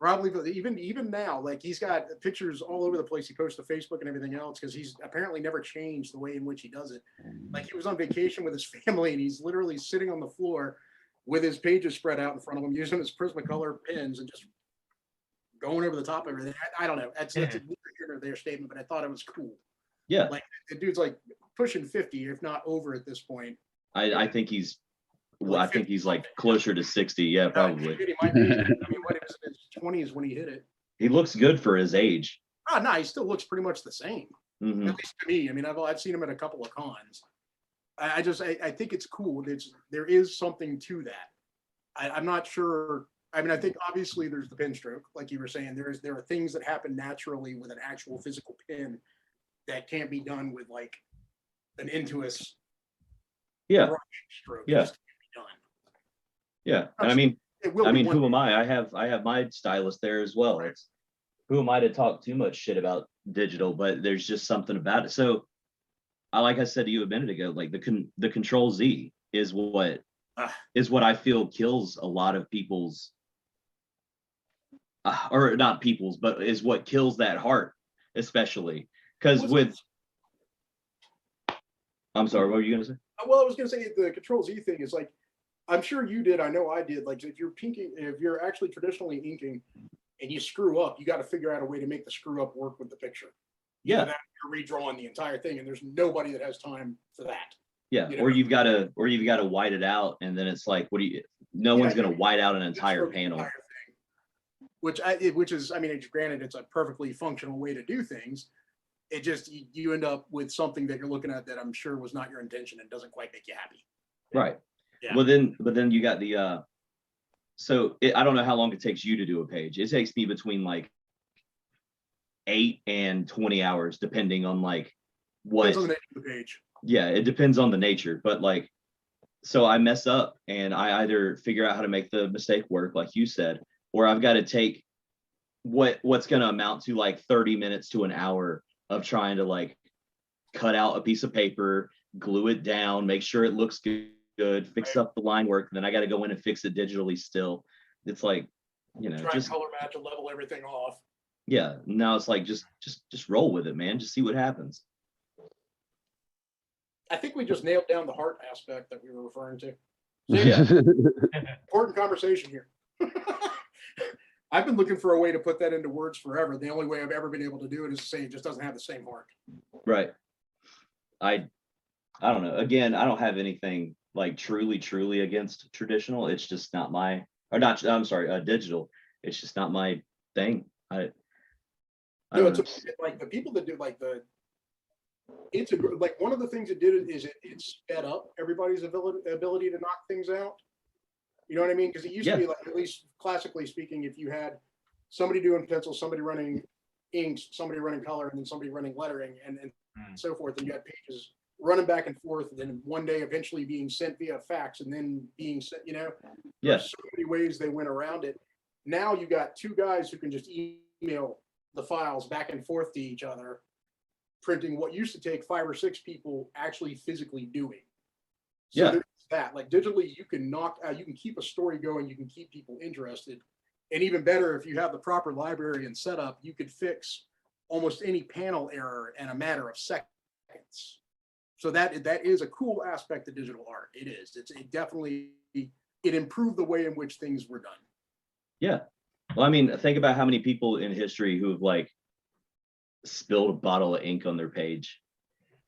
Rob Liefeld, even now, like he's got pictures all over the place. He posts to Facebook and everything else because he's apparently never changed the way in which he does it. Like he was on vacation with his family and he's literally sitting on the floor with his pages spread out in front of him, using his Prismacolor pens and just going over the top of everything. I don't know. That's a neither here nor there statement, but I thought it was cool. Yeah, Like the dude's like pushing 50, if not over at this point. I think he's. Well, Like I think 50 he's like something. closer to 60. Yeah, probably. He might be, I mean, what, it was in his 20s when he hit it. He looks good for his age. Oh, no, he still looks pretty much the same. Mhm. At least to me. I mean, I've seen him at a couple of cons. I think it's cool. There is something to that. I'm not sure. I mean, I think obviously there's the pen stroke, like you were saying. There are things that happen naturally with an actual physical pen that can't be done with like an Intuos Yeah, brush stroke. It Yeah. just can't be done. yeah. And I mean, It will be one who day. am I? I have my stylist there as well. Right. It's who am I to talk too much shit about digital? But there's just something about it. So, like I said to you a minute ago, like the Control Z is what Ah. I feel kills a lot of people's, or not people's, but is what kills that heart, especially because What's- I'm sorry, what were you gonna say? Well, I was going to say the Control Z thing is like, I'm sure you did. I know I did. Like, if you're actually traditionally inking and you screw up, you got to figure out a way to make the screw up work with the picture. Yeah. That you're redrawing the entire thing, and there's nobody that has time for that. Yeah, You or know? you've got to white it out, and then it's like, no one's gonna white out an entire Stroke the panel. entire thing. Which is, I mean, granted, it's a perfectly functional way to do things. It just you end up with something that you're looking at that I'm sure was not your intention and doesn't quite make you happy. Right. Yeah. But then you got the I don't know how long it takes you to do a page. It takes me between like 8 and 20 hours, depending on like what. Depends on the nature of the page. Yeah, it depends on the nature, but like, so I mess up and I either figure out how to make the mistake work, like you said, or I've got to take what's going to amount to like 30 minutes to an hour of trying to like cut out a piece of paper, glue it down, make sure it looks good, fix Right. up the line work, and then I got to go in and fix it digitally still. It's like, Try just and color match and level everything off. yeah. Now it's like just roll with it, man. Just see what happens. I think we just nailed down the heart aspect that we were referring to. Yeah. Important conversation here. I've been looking for a way to put that into words forever. The only way I've ever been able to do it is to say it just doesn't have the same heart. Right. I don't know. Again, I don't have anything like truly against traditional. It's just not my, or not, I'm sorry, digital. It's just not my thing. I No, don't it's know. like the people that do like it's a like one of the things it did is it sped up everybody's ability to knock things out. You know what I mean? Because it used to be like, at least classically speaking, if you had somebody doing pencil, somebody running inks, somebody running color, and then somebody running lettering, and so forth, and you had pages running back and forth, and then one day eventually being sent via fax, and then being sent. You know, Yeah. there's so many ways they went around it. Now you got two guys who can just email the files back and forth to each other, printing what used to take 5 or 6 people actually physically doing. So Yeah. there's that, like digitally, you can knock out, you can keep a story going, you can keep people interested. And even better, if you have the proper library and setup, you could fix almost any panel error in a matter of seconds. So that is a cool aspect of digital art. It is. It definitely, it improved the way in which things were done. Yeah. Well, I mean, think about how many people in history who have like spilled a bottle of ink on their page.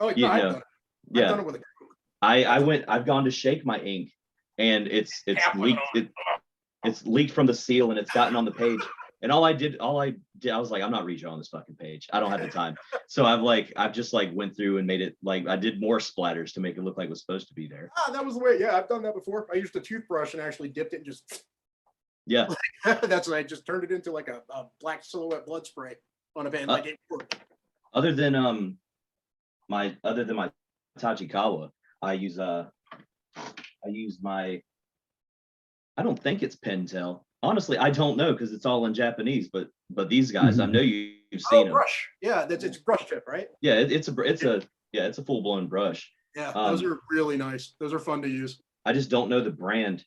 Oh, You no, I've know, done it. I've yeah. done it with a I've gone to shake my ink, and it's leaked. It's leaked from the seal, and it's gotten on the page. And all I did, I was like, I'm not redrawing this fucking page. I don't have the time. So I've just like went through and made it like I did more splatters to make it look like it was supposed to be there. that was the way. Yeah, I've done that before. I used a toothbrush and actually dipped it and just. Yeah. That's what I just turned it into like a black silhouette blood spray on a band. Like it worked. Other than my Tachikawa, I use my. I don't think it's Pentel. Honestly, I don't know because it's all in Japanese. But these guys, I know you've seen them. Brush. Yeah, it's brush tip, right? Yeah, it's a full blown brush. Yeah, those are really nice. Those are fun to use. I just don't know the brand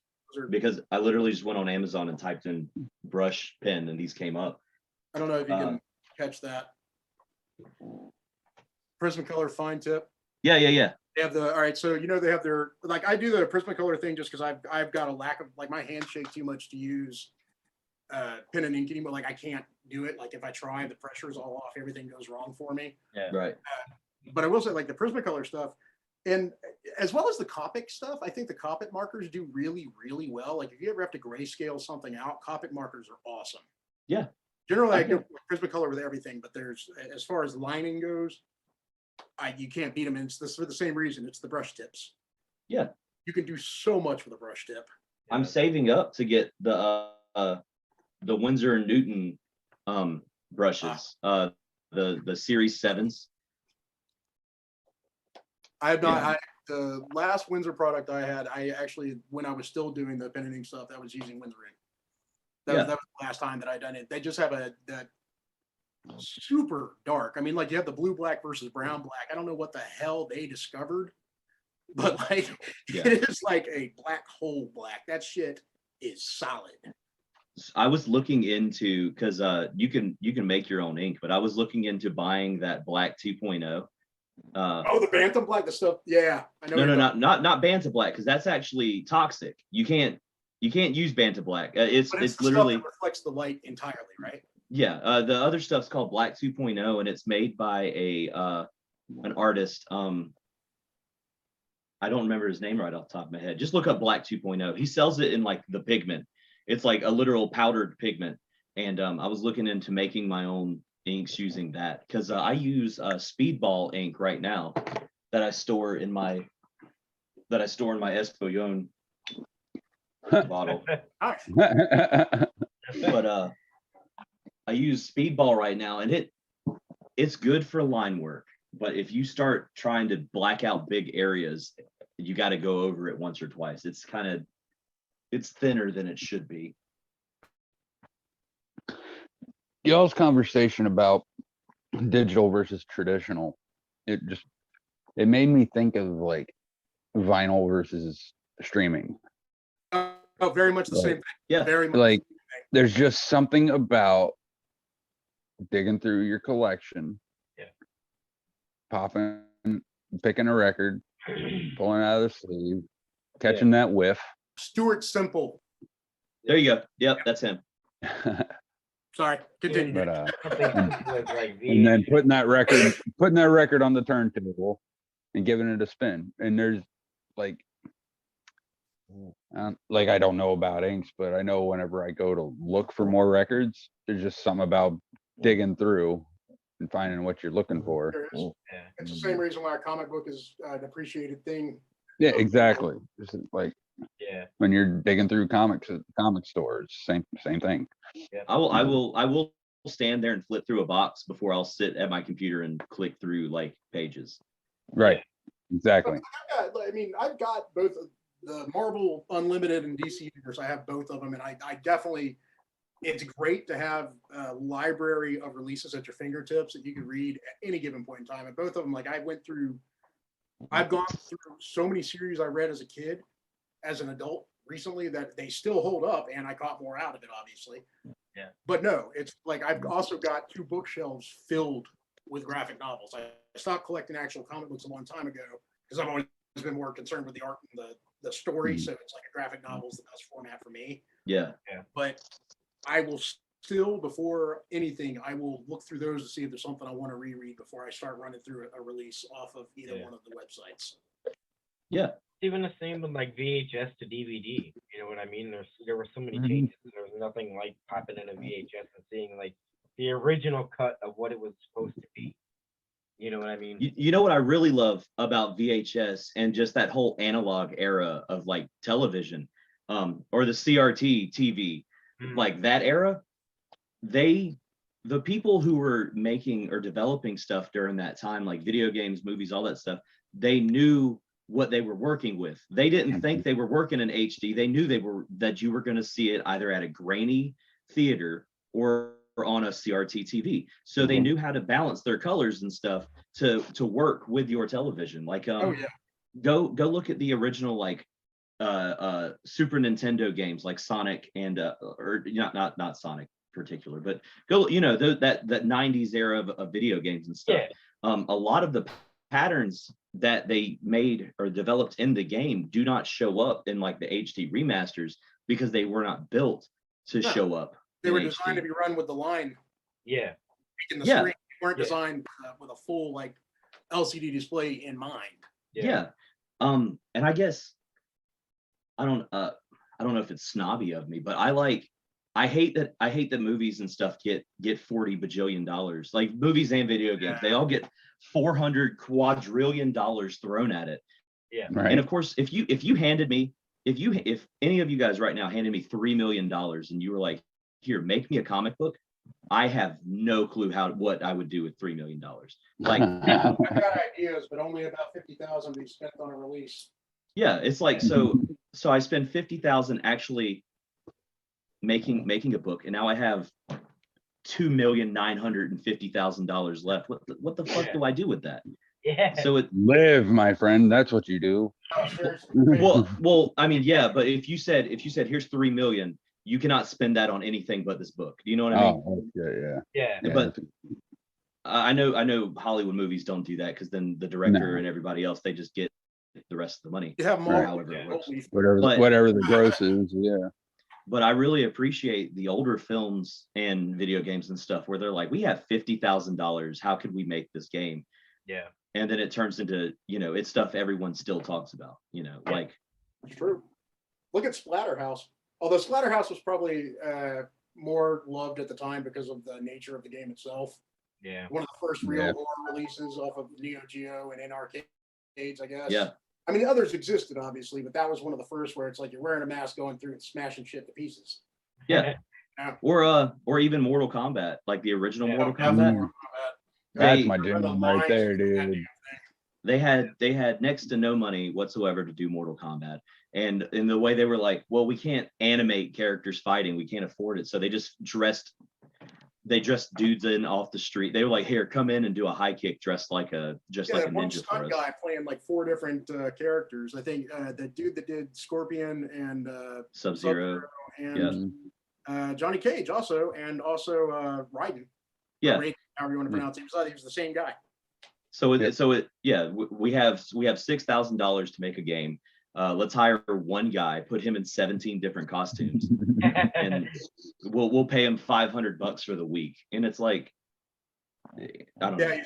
because I literally just went on Amazon and typed in brush pen and these came up. I don't know if you can catch that. Prismacolor fine tip. Yeah. They have all right. So they have their like I do the Prismacolor thing just because I've got a lack of like my hands shake too much to use pen and ink anymore. Like I can't do it. Like if I try, the pressure's all off. Everything goes wrong for me. Yeah. Right. But I will say like the Prismacolor stuff, and as well as the Copic stuff, I think the Copic markers do really, really well. Like if you ever have to grayscale something out, Copic markers are awesome. Yeah. Generally, I go Prismacolor with everything, but there's as far as lining goes, you can't beat them. And it's for the same reason. It's the brush tips. Yeah. You can do so much with a brush tip. I'm saving up to get the Winsor & Newton brushes, the Series 7s. I have not. The last Winsor product I had, I actually, when I was still doing the pen and ink stuff, I was using Winsor ink. That was the last time that I done it. They just have that super dark. I mean, like you have the blue black versus brown black. I don't know what the hell they discovered, but like it is like a black hole black. That shit is solid. I was looking into because you can make your own ink, but I was looking into buying that black 2.0. The Bantam black, the stuff. Yeah, I know. No, not Bantam black because that's actually toxic. You can't use Bantam black. It's literally stuff that reflects the light entirely, right? Yeah. The other stuff's called Black 2.0, and it's made by an artist. I don't remember his name right off the top of my head. Just look up Black 2.0. He sells it in like the pigment. It's like a literal powdered pigment. And I was looking into making my own inks using that because I use Speedball ink right now that I store in my Espollón bottle. But I use Speedball right now, and it's good for line work. But if you start trying to black out big areas, you got to go over it once or twice. It's thinner than it should be. Y'all's conversation about digital versus traditional, it made me think of like vinyl versus streaming. Very much the same thing. Yeah. Very much Like the same thing. there's just something about digging through your collection, picking a record, pulling out of the sleeve, catching that whiff. Stuart Simple. There you go. Yep, that's him. Sorry, continue. But and then putting that record on the turntable and giving it a spin. And there's like I don't know about inks, but I know whenever I go to look for more records, there's just something about digging through and finding what you're looking for. It's the same reason why a comic book is an appreciated thing. Yeah, exactly. It's like Yeah. when you're digging through comics at comic stores, same thing. I will stand there and flip through a box before I'll sit at my computer and click through like pages. Right. Exactly. I've got both the Marvel Unlimited and DC Universe. I have both of them, and I definitely. It's great to have a library of releases at your fingertips that you can read at any given point in time. And both of them, like I've gone through so many series I read as a kid, as an adult recently, that they still hold up, and I got more out of it, obviously. Yeah. But no, it's like I've also got 2 bookshelves filled with graphic novels. I stopped collecting actual comic books a long time ago because I've always been more concerned with the art and the story. So it's like a graphic novel is the best format for me. Yeah. But I will still, before anything, I will look through those to see if there's something I want to reread before I start running through a release off of either one of the websites. Yeah. Even the same with like VHS to DVD. You know what I mean? There were so many Mhm. changes. There was nothing like popping in a VHS and seeing like the original cut of what it was supposed to be. You know what I mean? You know what I really love about VHS and just that whole analog era of like television, or the CRT TV, like that era, the people who were making or developing stuff during that time, like video games, movies, all that stuff, they knew what they were working with. They didn't think they were working in HD. They knew that you were going to see it either at a grainy theater or on a CRT TV. So they knew how to balance their colors and stuff to work with your television. Like Oh yeah. go look at the original like Super Nintendo games like Sonic and or not Sonic particular, but go, you know, that 90s era of video games and stuff. A lot of the patterns that they made or developed in the game do not show up in like the HD remasters because they were not built to show up. They in were HD. designed to be run with the line Yeah. in the Yeah. screen. They weren't designed with a full like LCD display in mind. Yeah. And I guess I don't know if it's snobby of me, but I hate that movies and stuff get $40 bajillion. Like movies and video games, they all get $400 quadrillion thrown at it. Yeah. And of course, if any of you guys right now handed me $3 million and you were like, here, make me a comic book, I have no clue what I would do with $3 million. Like, I've got ideas, but only about 50,000 be spent on a release. yeah, it's like so I spend 50,000 actually making a book, and now I have $2,950,000 left. What the fuck do I do with that? Yeah. So it Live, my friend. That's what you do. well, I mean, yeah, but if you said here's 3 million, you cannot spend that on anything but this book. Do you know what I mean? Oh, okay, yeah. Yeah. But I know Hollywood movies don't do that because then the director and everybody else, they just get the rest of the money. You have more. However it works. Whatever the gross is, yeah. But I really appreciate the older films and video games and stuff where they're like, we have $50,000. How could we make this game? Yeah. And then it turns into, you know, it's stuff everyone still talks about, you know, like. It's true. Look at Splatterhouse. Although Splatterhouse was probably more loved at the time because of the nature of the game itself. Yeah. One of the first real horror releases off of Neo Geo and in arcades, I guess. Yeah. I mean, others existed, obviously, but that was one of the first where it's like you're wearing a mask going through and smashing shit to pieces. Yeah. Or even Mortal Kombat, like the original Mortal Kombat. That's my jam right there, dude. They had next to no money whatsoever to do Mortal Kombat. And in the way they were like, well, we can't animate characters fighting. We can't afford it. So they dressed dudes in off the street. They were like, here, come in and do a high kick dressed like a one ninja for stunt us. guy playing like 4 different characters. I think the dude that did Scorpion and Sub-Zero. and Johnny Cage also, and also Raiden. Yeah. Raiden, however you want to pronounce it. He was the same guy. So we have $6,000 to make a game. Let's hire one guy, put him in 17 different costumes, and we'll pay him $500 for the week. And it's like, I don't know. Yeah,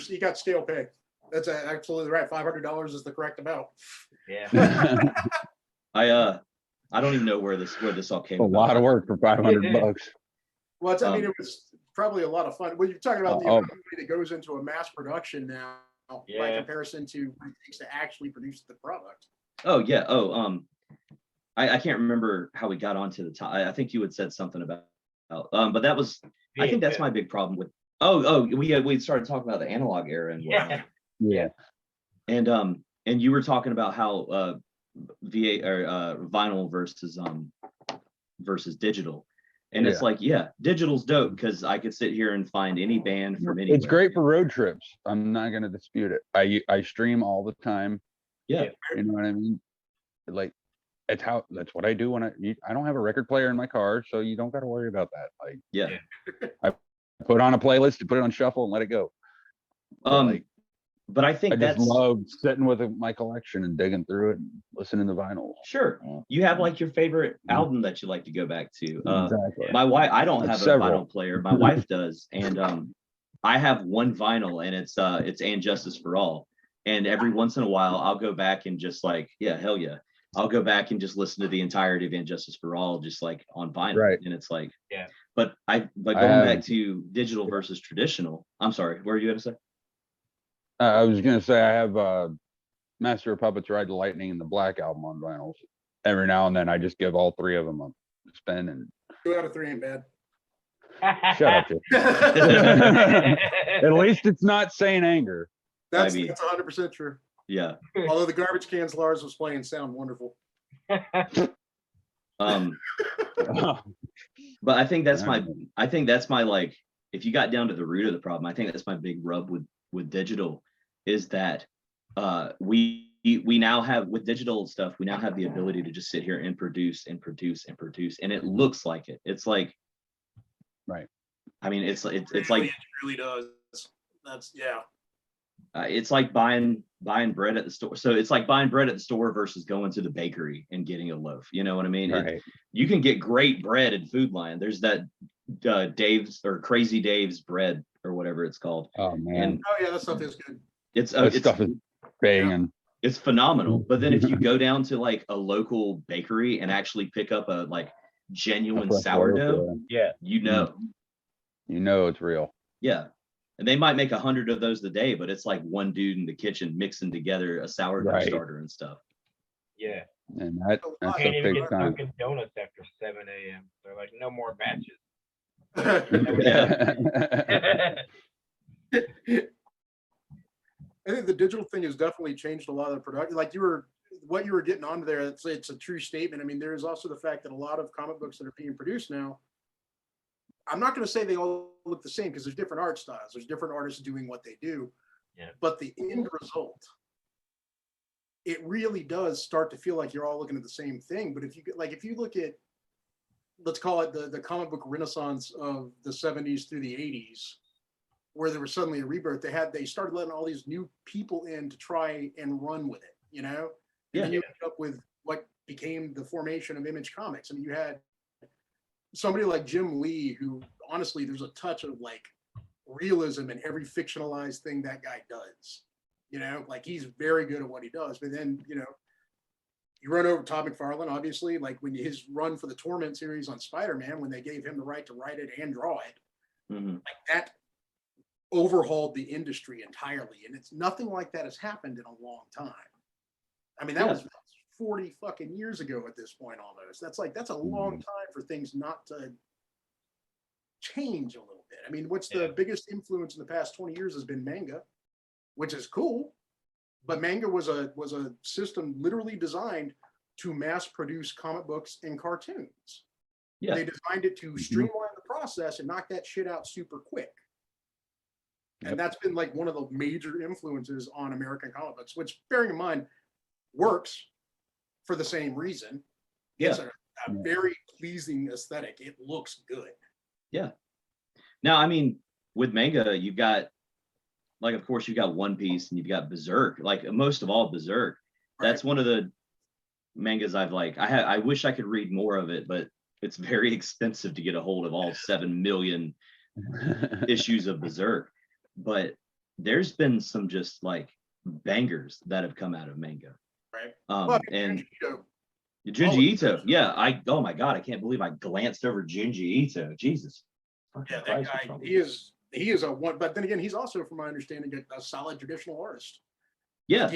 he got scale pay. That's absolutely right. $500 is the correct amount. Yeah. I don't even know where this all came. A lot of work for $500. Well, I mean, it was probably a lot of fun. When you're talking about the amount of money that goes into a mass production now, by comparison to what it takes to actually produce the product. Oh yeah. I can't remember how we got onto the top. I think you had said something about but that was, I think that's my big problem with. We started talking about the analog era and whatnot. Yeah. And you were talking about how vinyl versus digital. And it's like, digital's dope because I could sit here and find any band from anywhere. It's great for road trips. I'm not going to dispute it. I stream all the time. Yeah. You know what I mean? Like, that's what I do when I don't have a record player in my car, so you don't got to worry about that. Like, yeah. I put on a playlist, to put it on shuffle and let it go. but I think I just that's love sitting with my collection and digging through it and listening to vinyl. sure. You have like your favorite album that you like to go back to. Exactly. My wife, I don't That's have a several. vinyl player. My wife does, and I have one vinyl, and it's "And Justice for All." And every once in a while, I'll go back and just like, yeah, hell yeah, I'll go back and just listen to the entirety of "And Justice for All," just like on vinyl. Right. And it's like, Yeah. But going back to digital versus traditional. I'm sorry, what were you gonna say? I was gonna say I have Master of Puppets Ride the Lightning and the Black Album on vinyls. Every now and then I just give all three of them a spin and 2 out of 3 ain't bad. shut up. Jim. At least it's not Saint Anger. That's I mean- that's 100% true. Yeah. Although the Garbage Cans Lars was playing sound wonderful. But I think that's my like, if you got down to the root of the problem, I think that's my big rub with digital is that we now have, with digital stuff, we now have the ability to just sit here and produce and produce and produce, and it looks like it. It's like, Right. I mean, it's like It really does. That's yeah. it's like buying bread at the store. So it's like buying bread at the store versus going to the bakery and getting a loaf. You know what I mean? Right. You can get great bread in Food Lion. There's that Dave's or Crazy Dave's bread or whatever it's called. Oh man. And Oh yeah, that stuff is good. it's That stuff is banging. it's phenomenal. But then if you go down to like a local bakery and actually pick up a like genuine sourdough, Yeah. you know, You know it's real. yeah. And they might make 100 of those a day, but it's like one dude in the kitchen mixing together a sourdough Right. starter and stuff. Yeah. And that's Can't a even big get time. Dunkin' Donuts after 7 a.m. They're like, no more batches. I think the digital thing has definitely changed a lot of the production. Like what you were getting onto there, it's a true statement. I mean, there is also the fact that a lot of comic books that are being produced now, I'm not going to say they all look the same because there's different art styles. There's different artists doing what they do. Yeah. But the end result, it really does start to feel like you're all looking at the same thing. But if you look at, let's call it the comic book renaissance of the 70s through the 80s, where there was suddenly a rebirth, they started letting all these new people in to try and run with it, you know? And then you ended up with what became the formation of Image Comics. I mean, you had somebody like Jim Lee, who honestly, there's a touch of like realism in every fictionalized thing that guy does. You know, like he's very good at what he does. But then, you know, you run over Todd McFarlane, obviously, like when his run for the Torment series on Spider-Man, when they gave him the right to write it and draw it, like that overhauled the industry entirely. And it's nothing like that has happened in a long time. I mean, that was 40 fucking years ago at this point almost. That's a long time for things not to change a little bit. I mean, what's the biggest influence in the past 20 years has been manga, which is cool, but manga was a system literally designed to mass produce comic books and cartoons. Yeah. They designed it to streamline the process and knock that shit out super quick. And that's been like one of the major influences on American comic books, which, bearing in mind, works for the same reason. Yeah. It's a very pleasing aesthetic. It looks good. Yeah. Now, I mean, with manga, you've got, like, of course, you've got One Piece and you've got Berserk. Like, most of all, Berserk. That's one of the mangas I've like. I wish I could read more of it, but it's very expensive to get a hold of all 7 million issues of Berserk. But there's been some just like bangers that have come out of manga. Right. And Junji Ito. Yeah. Oh my God. I can't believe I glanced over Junji Ito. Jesus. Yeah, that guy, he is a one, but then again, he's also, from my understanding, a solid traditional artist. Yeah.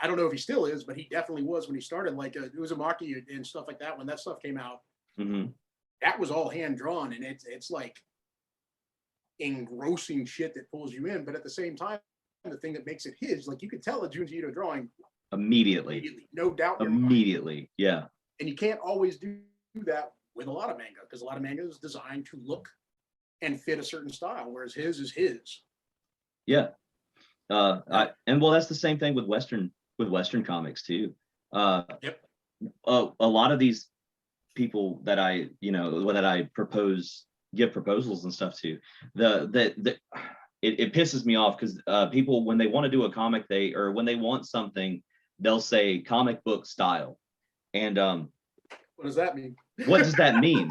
I don't know if he still is, but he definitely was when he started, like Uzumaki and stuff like that. When that stuff came out, that was all hand drawn, and it's like engrossing shit that pulls you in. But at the same time, the thing that makes it his, like you could tell a Junji Ito drawing immediately, no doubt. Immediately, yeah. And you can't always do that with a lot of manga, because a lot of manga is designed to look and fit a certain style, whereas his is his. Yeah. And well, that's the same thing with Western comics too. A lot of these people that give proposals and stuff to, it pisses me off because people, when they want to do a comic, when they want something, they'll say comic book style. And What does that mean? what does that mean?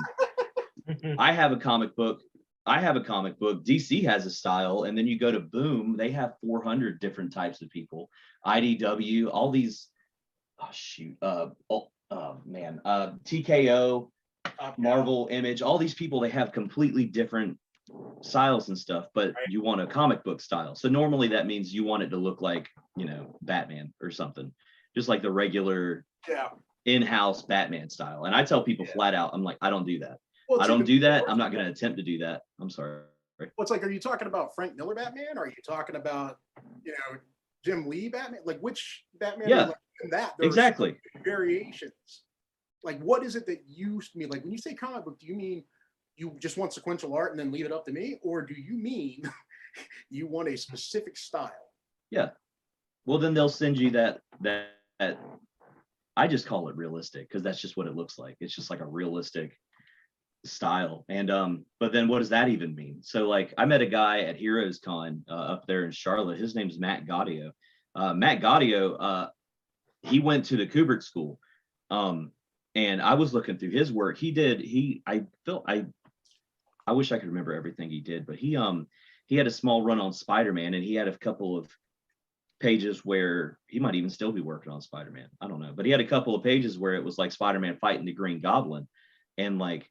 I have a comic book. DC has a style, and then you go to Boom, they have 400 different types of people. IDW, all these, TKO, Marvel, Image, all these people, they have completely different styles and stuff, but you want a comic book style. So normally that means you want it to look like, Batman or something, just like the regular in-house Batman style. And I tell people flat out, I'm like, I don't do that. Well, I don't do that. I'm not going to attempt to do that. I'm sorry. Well, it's like, are you talking about Frank Miller Batman? Are you talking about, Jim Lee Batman? Like, which Batman? Yeah, like in that there's exactly. variations. Like, what is it that you mean? Like, when you say comic book, do you mean you just want sequential art and then leave it up to me, or do you mean you want a specific style? Yeah. Well, then they'll send you that I just call it realistic because that's just what it looks like. It's just like a realistic style. And but then what does that even mean? So like, I met a guy at Heroes Con up there in Charlotte. His name's Matt Gaudio. Matt Gaudio, he went to the Kubrick school, and I was looking through his work. I wish I could remember everything he did, but he had a small run on Spider-Man, and he had a couple of pages where he might even still be working on Spider-Man. I don't know, but he had a couple of pages where it was like Spider-Man fighting the Green Goblin, and like,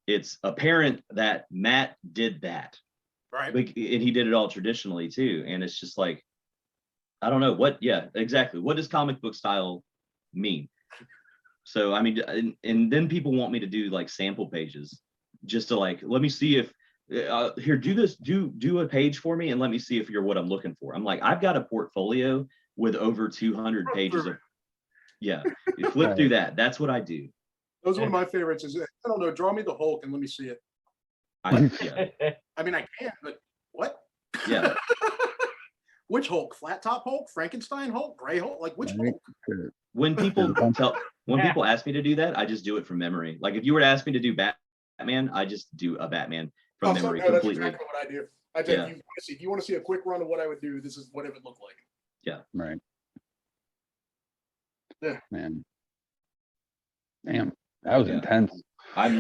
it's apparent that Matt did that, right? And he did it all traditionally too. And it's just like, I don't know what. Yeah, exactly. What does comic book style mean? So I mean, and then people want me to do like sample pages, just to like, let me see if here, do this, do a page for me, and let me see if you're what I'm looking for. I'm like, I've got a portfolio with over 200 pages of. Yeah, you flip through that. That's what I do. Those are one of my favorites. Is, I don't know, draw me the Hulk and let me see it. I mean, I can, but what? Yeah. Which Hulk? Flat top Hulk? Frankenstein Hulk? Gray Hulk? Like, which Hulk? When people people ask me to do that, I just do it from memory. Like, if you were to ask me to do Batman, I just do a Batman from memory completely. That's exactly what I do. If you want to see a quick run of what I would do, this is what it would look like. Yeah. Right. Yeah. Man. Damn. That was intense. How do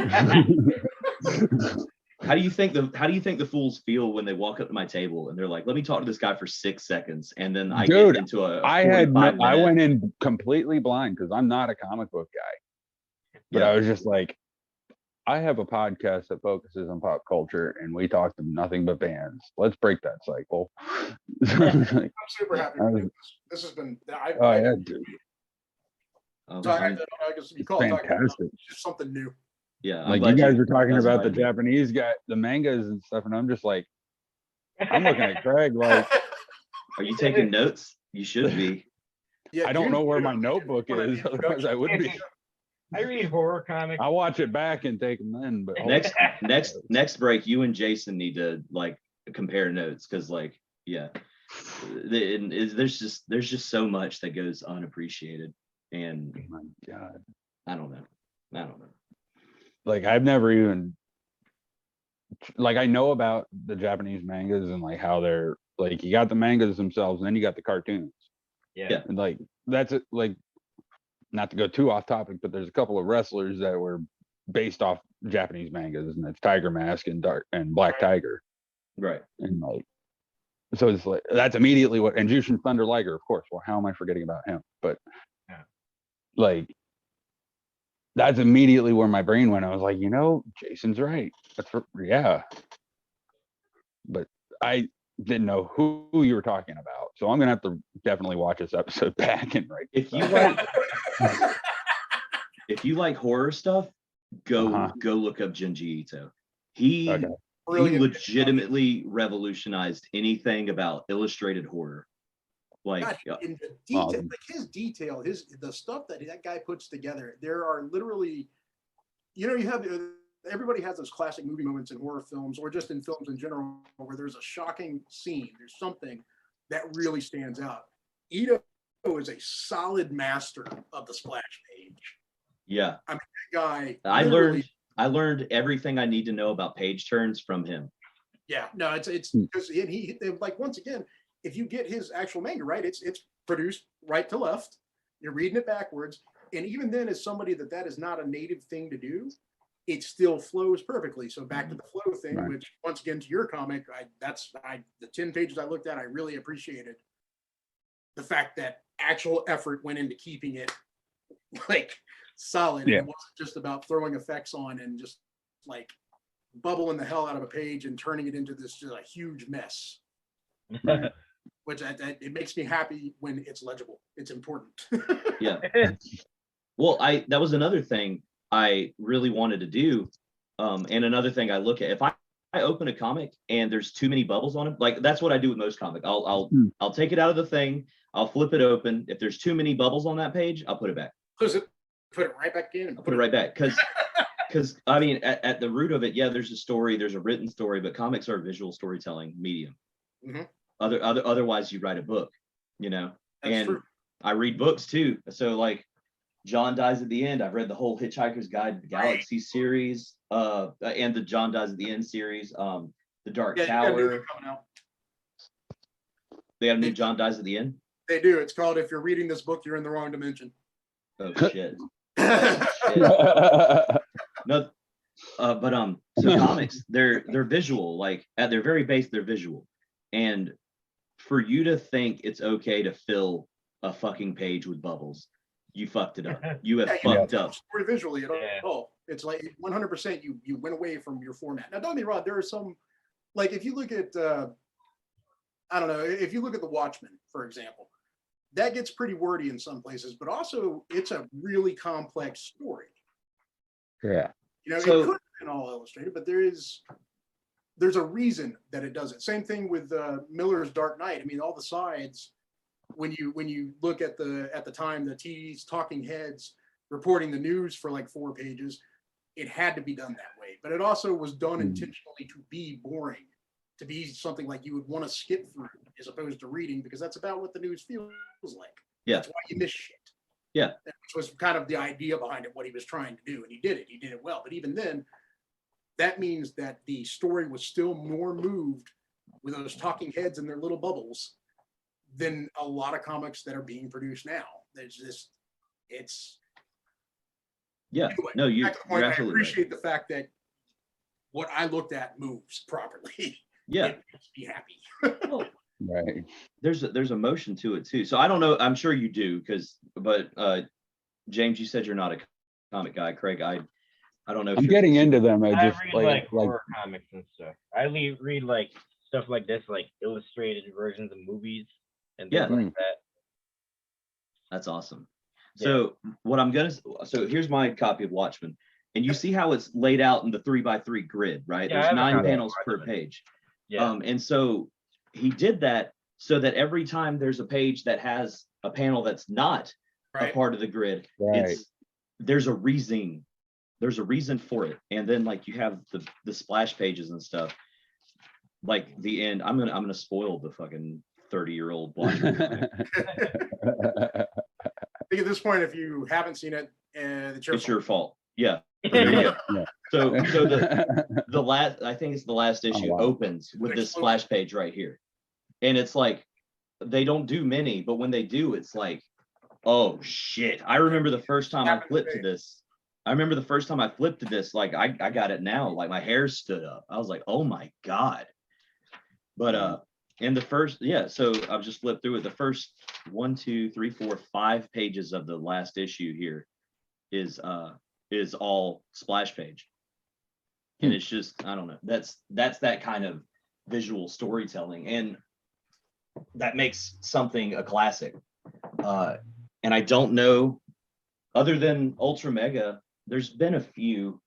you think the fools feel when they walk up to my table and they're like, "Let me talk to this guy for 6 seconds," and then I get into I went in completely blind because I'm not a comic book guy, but I was just like, I have a podcast that focuses on pop culture, and we talk to nothing but bands. Let's break that cycle. I'm super happy with this. This has been. Dude. So I guess you call it fantastic. It's just something new. Yeah, like you guys were talking about the Japanese guy, the mangas and stuff, and I'm just like, I'm looking at Craig like, are you taking notes? You should be. Yeah, I don't know where my notebook is, otherwise I would be. I read horror comics. I watch it back and take them in. But next break, you and Jason need to like compare notes because like there's just so much that goes unappreciated. And oh my God, I don't know. Like I've never even like I know about the Japanese mangas and like how they're like you got the mangas themselves and then you got the cartoons. Yeah. And like that's it. Like not to go too off topic, but there's a couple of wrestlers that were based off Japanese mangas, and it's Tiger Mask and Black Tiger. Right. And like so it's like that's immediately what and Jushin Thunder Liger, of course. Well, how am I forgetting about him? But like that's immediately where my brain went. I was like, Jason's right. But I didn't know who you were talking about. So I'm gonna have to definitely watch this episode back and write. If you like horror stuff, go look up Junji Ito. He legitimately revolutionized anything about illustrated horror. Like in the detail, the stuff that guy puts together. There are literally, you have everybody has those classic movie moments in horror films or just in films in general where there's a shocking scene. There's something that really stands out. Ito is a solid master of the splash page. Yeah, I mean, that guy. I learned everything I need to know about page turns from him. Yeah, no, it's because he like, once again, if you get his actual manga right, it's produced right to left. You're reading it backwards, and even then, as somebody that is not a native thing to do, it still flows perfectly. So back to the flow thing, Right. which once again to your comic, the 10 pages I looked at, I really appreciated the fact that actual effort went into keeping it like solid. Yeah. And it wasn't just about throwing effects on and just like bubbling the hell out of a page and turning it into this just a huge mess. Which it makes me happy when it's legible. It's important. Yeah. Well, that was another thing I really wanted to do. And another thing I look at, if I open a comic and there's too many bubbles on it, like that's what I do with most comic. I'll take it out of the thing, I'll flip it open. If there's too many bubbles on that page, I'll put it back. Put it right back in. I'll put it right back. Because I mean, at the root of it, yeah, there's a story, there's a written story, but comics are a visual storytelling medium. Mhm. Otherwise you write a book, you know. That's and true. I read books too. So like John Dies at the End. I've read the whole Hitchhiker's Guide to the Galaxy series, and the John Dies at the End series, the Dark Yeah, you got a new Tower. one coming out. They got a new John Dies at the End. They do. It's called If You're Reading This Book, You're in the Wrong Dimension. Oh shit. No, but so comics, they're visual. Like at their very base, they're visual. And for you to think it's okay to fill a fucking page with bubbles, you fucked it up. You have fucked up. Story visually at all. It's like 100% you went away from your format. Now, don't get me wrong, there are some, like if you look at, I don't know, if you look at The Watchmen, for example, that gets pretty wordy in some places, but also it's a really complex story. Yeah. You know, So- it could have been all illustrated, but there's a reason that it does it. Same thing with Miller's Dark Knight. I mean, all the sides, when you look at the time the TV's talking heads reporting the news for like 4 pages, it had to be done that way. But it also was done intentionally to be boring, to be something like you would want to skip through as opposed to reading, because that's about what the news feels like. Yeah. That's why you miss shit. Yeah. Which was kind of the idea behind it, what he was trying to do. And he did it well. But even then, that means that the story was still more moved with those talking heads and their little bubbles than a lot of comics that are being produced now. There's just, it's, Yeah. anyway, No, back to the point, you're I absolutely right. appreciate the fact that what I looked at moves properly. Yeah. It makes me happy. Right. There's a motion to it too. So I don't know. I'm sure you do, but James, you said you're not a comic guy. Craig, I don't know. If I'm you're- getting into them. I I just read like like horror comics and stuff. I read like stuff like this, like illustrated versions of movies and things Yeah. like that. That's awesome. Yeah. So so here's my copy of Watchmen, and you see how it's laid out in the 3x3 grid, right? Yeah, I There's have a 9 copy of panels per Watchmen. page. Yeah. And so he did that so that every time there's a page that has a panel that's not a Right. part of the grid, Right. there's a reason. There's a reason for it. And then like you have the splash pages and stuff. Like the end, I'm gonna spoil the fucking 30-year-old Watchmen comic. I think at this point, if you haven't seen it, it's your It's your fault. Yeah. Yeah. So the last, I think it's the last issue, wow. opens with this splash page right here. And it's like, they don't do many, but when they do, it's like, oh shit. I remember the first time I flipped to this. Like I got it now. Like my hair stood up. I was like, oh my God. But in the first, yeah, so I've just flipped through it. The first 1, 2, 3, 4, 5 pages of the last issue here is all splash page. And it's just, I don't know, that's that kind of visual storytelling, and that makes something a classic. And I don't know, other than Ultra Mega, there's been a few,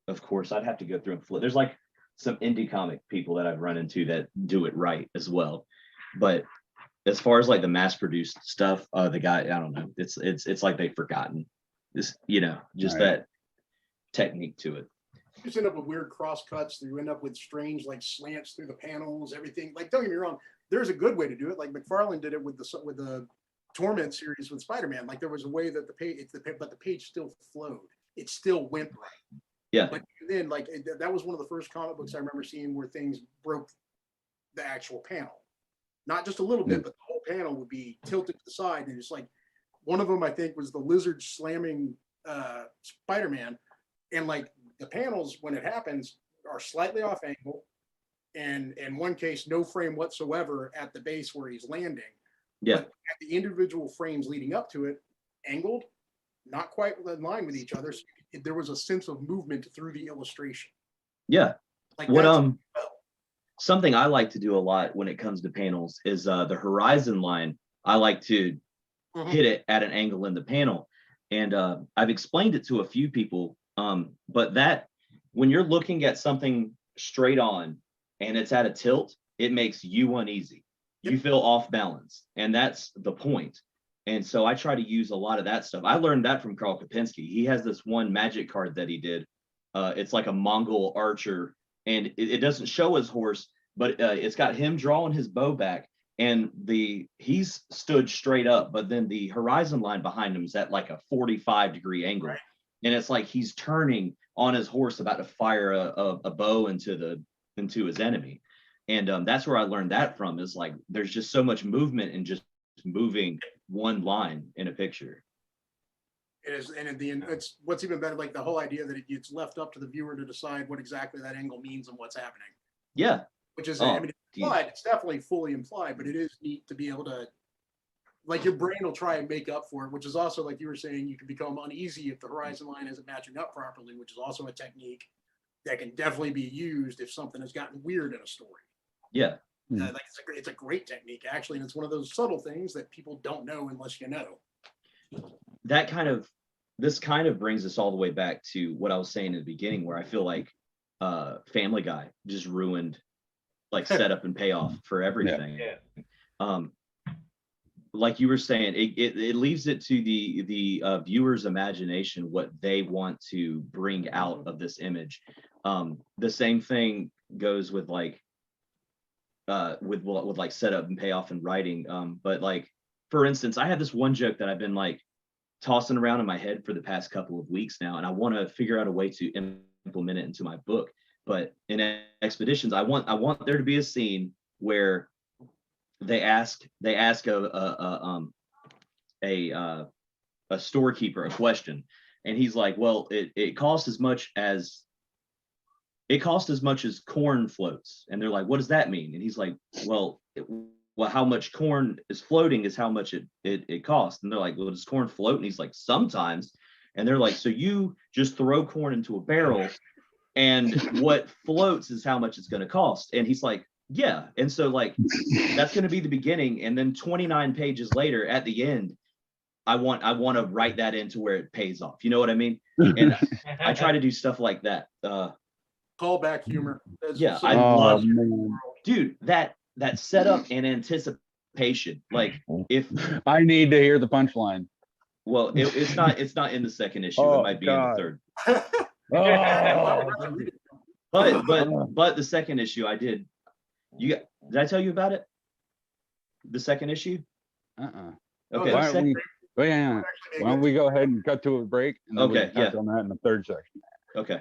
of course, I'd have to go through and flip. There's like some indie comic people that I've run into that do it right as well. But as far as like the mass produced stuff, the guy, I don't know, it's like they've forgotten this, just Right. that technique to it. You just end up with weird cross cuts. You end up with strange like slants through the panels, everything. Like, don't get me wrong, there's a good way to do it. Like McFarlane did it with the Torment series with Spider-Man. Like there was a way that the page still flowed. It still went right. Yeah. But then, like, that was one of the first comic books I remember seeing where things broke the actual panel. Not just a little bit, but the whole panel would be tilted to the side. And it's like, one of them, I think, was the lizard slamming Spider-Man. And like the panels, when it happens, are slightly off angle. And in one case, no frame whatsoever at the base where he's landing. Yeah. But at the individual frames leading up to it, angled, not quite in line with each other. So there was a sense of movement through the illustration. Yeah. Like What that's- something I like to do a lot when it comes to panels is the horizon line. I like to hit it at an angle in the panel. And I've explained it to a few people. But that when you're looking at something straight on and it's at a tilt, it makes you uneasy. You feel off balance. And that's the point. And so I try to use a lot of that stuff. I learned that from Carl Kopinski. He has this one magic card that he did. It's like a Mongol archer, and it doesn't show his horse, but it's got him drawing his bow back, and he's stood straight up, but then the horizon line behind him is at like a 45-degree angle. Right. And it's like he's turning on his horse about to fire a bow into his enemy. And that's where I learned that from, is like there's just so much movement in just moving one line in a picture. It is, and it's what's even better, like the whole idea that it's left up to the viewer to decide what exactly that angle means and what's happening. Yeah. Which is, I mean, it's implied, it's definitely fully implied, but it is neat to be able to, like, your brain will try and make up for it, which is also, like you were saying, you can become uneasy if the horizon line isn't matching up properly, which is also a technique that can definitely be used if something has gotten weird in a story. Yeah. Like it's a great technique, actually, and it's one of those subtle things that people don't know unless you know. This kind of brings us all the way back to what I was saying in the beginning, where I feel like Family Guy just ruined like setup and payoff for everything. Yeah. Like you were saying, it leaves it to the viewer's imagination what they want to bring out of this image. The same thing goes with like with like setup and payoff and writing. But like, for instance, I have this one joke that I've been like tossing around in my head for the past couple of weeks now, and I want to figure out a way to implement it into my book. But in Expeditions, I want there to be a scene where they ask a storekeeper a question, and he's like, well, it costs as much as corn floats. And they're like, what does that mean? And he's like, well, how much corn is floating is how much it costs. And they're like, well, does corn float? And he's like, sometimes. And they're like, so you just throw corn into a barrel and what floats is how much it's going to cost. And he's like, yeah. And so like, that's going to be the beginning. And then 29 pages later at the end, I want to write that into where it pays off. You know what I mean? And I try to do stuff like that. Callback humor. Yeah, I love, dude, that setup and anticipation. Like, if I need to hear the punchline. Well, it's not in the second issue. It might be in the third. But the second issue I did. Did I tell you about it? The second issue? Okay. Why don't we go ahead and cut to a break? And then we can touch on that in the third section. Okay.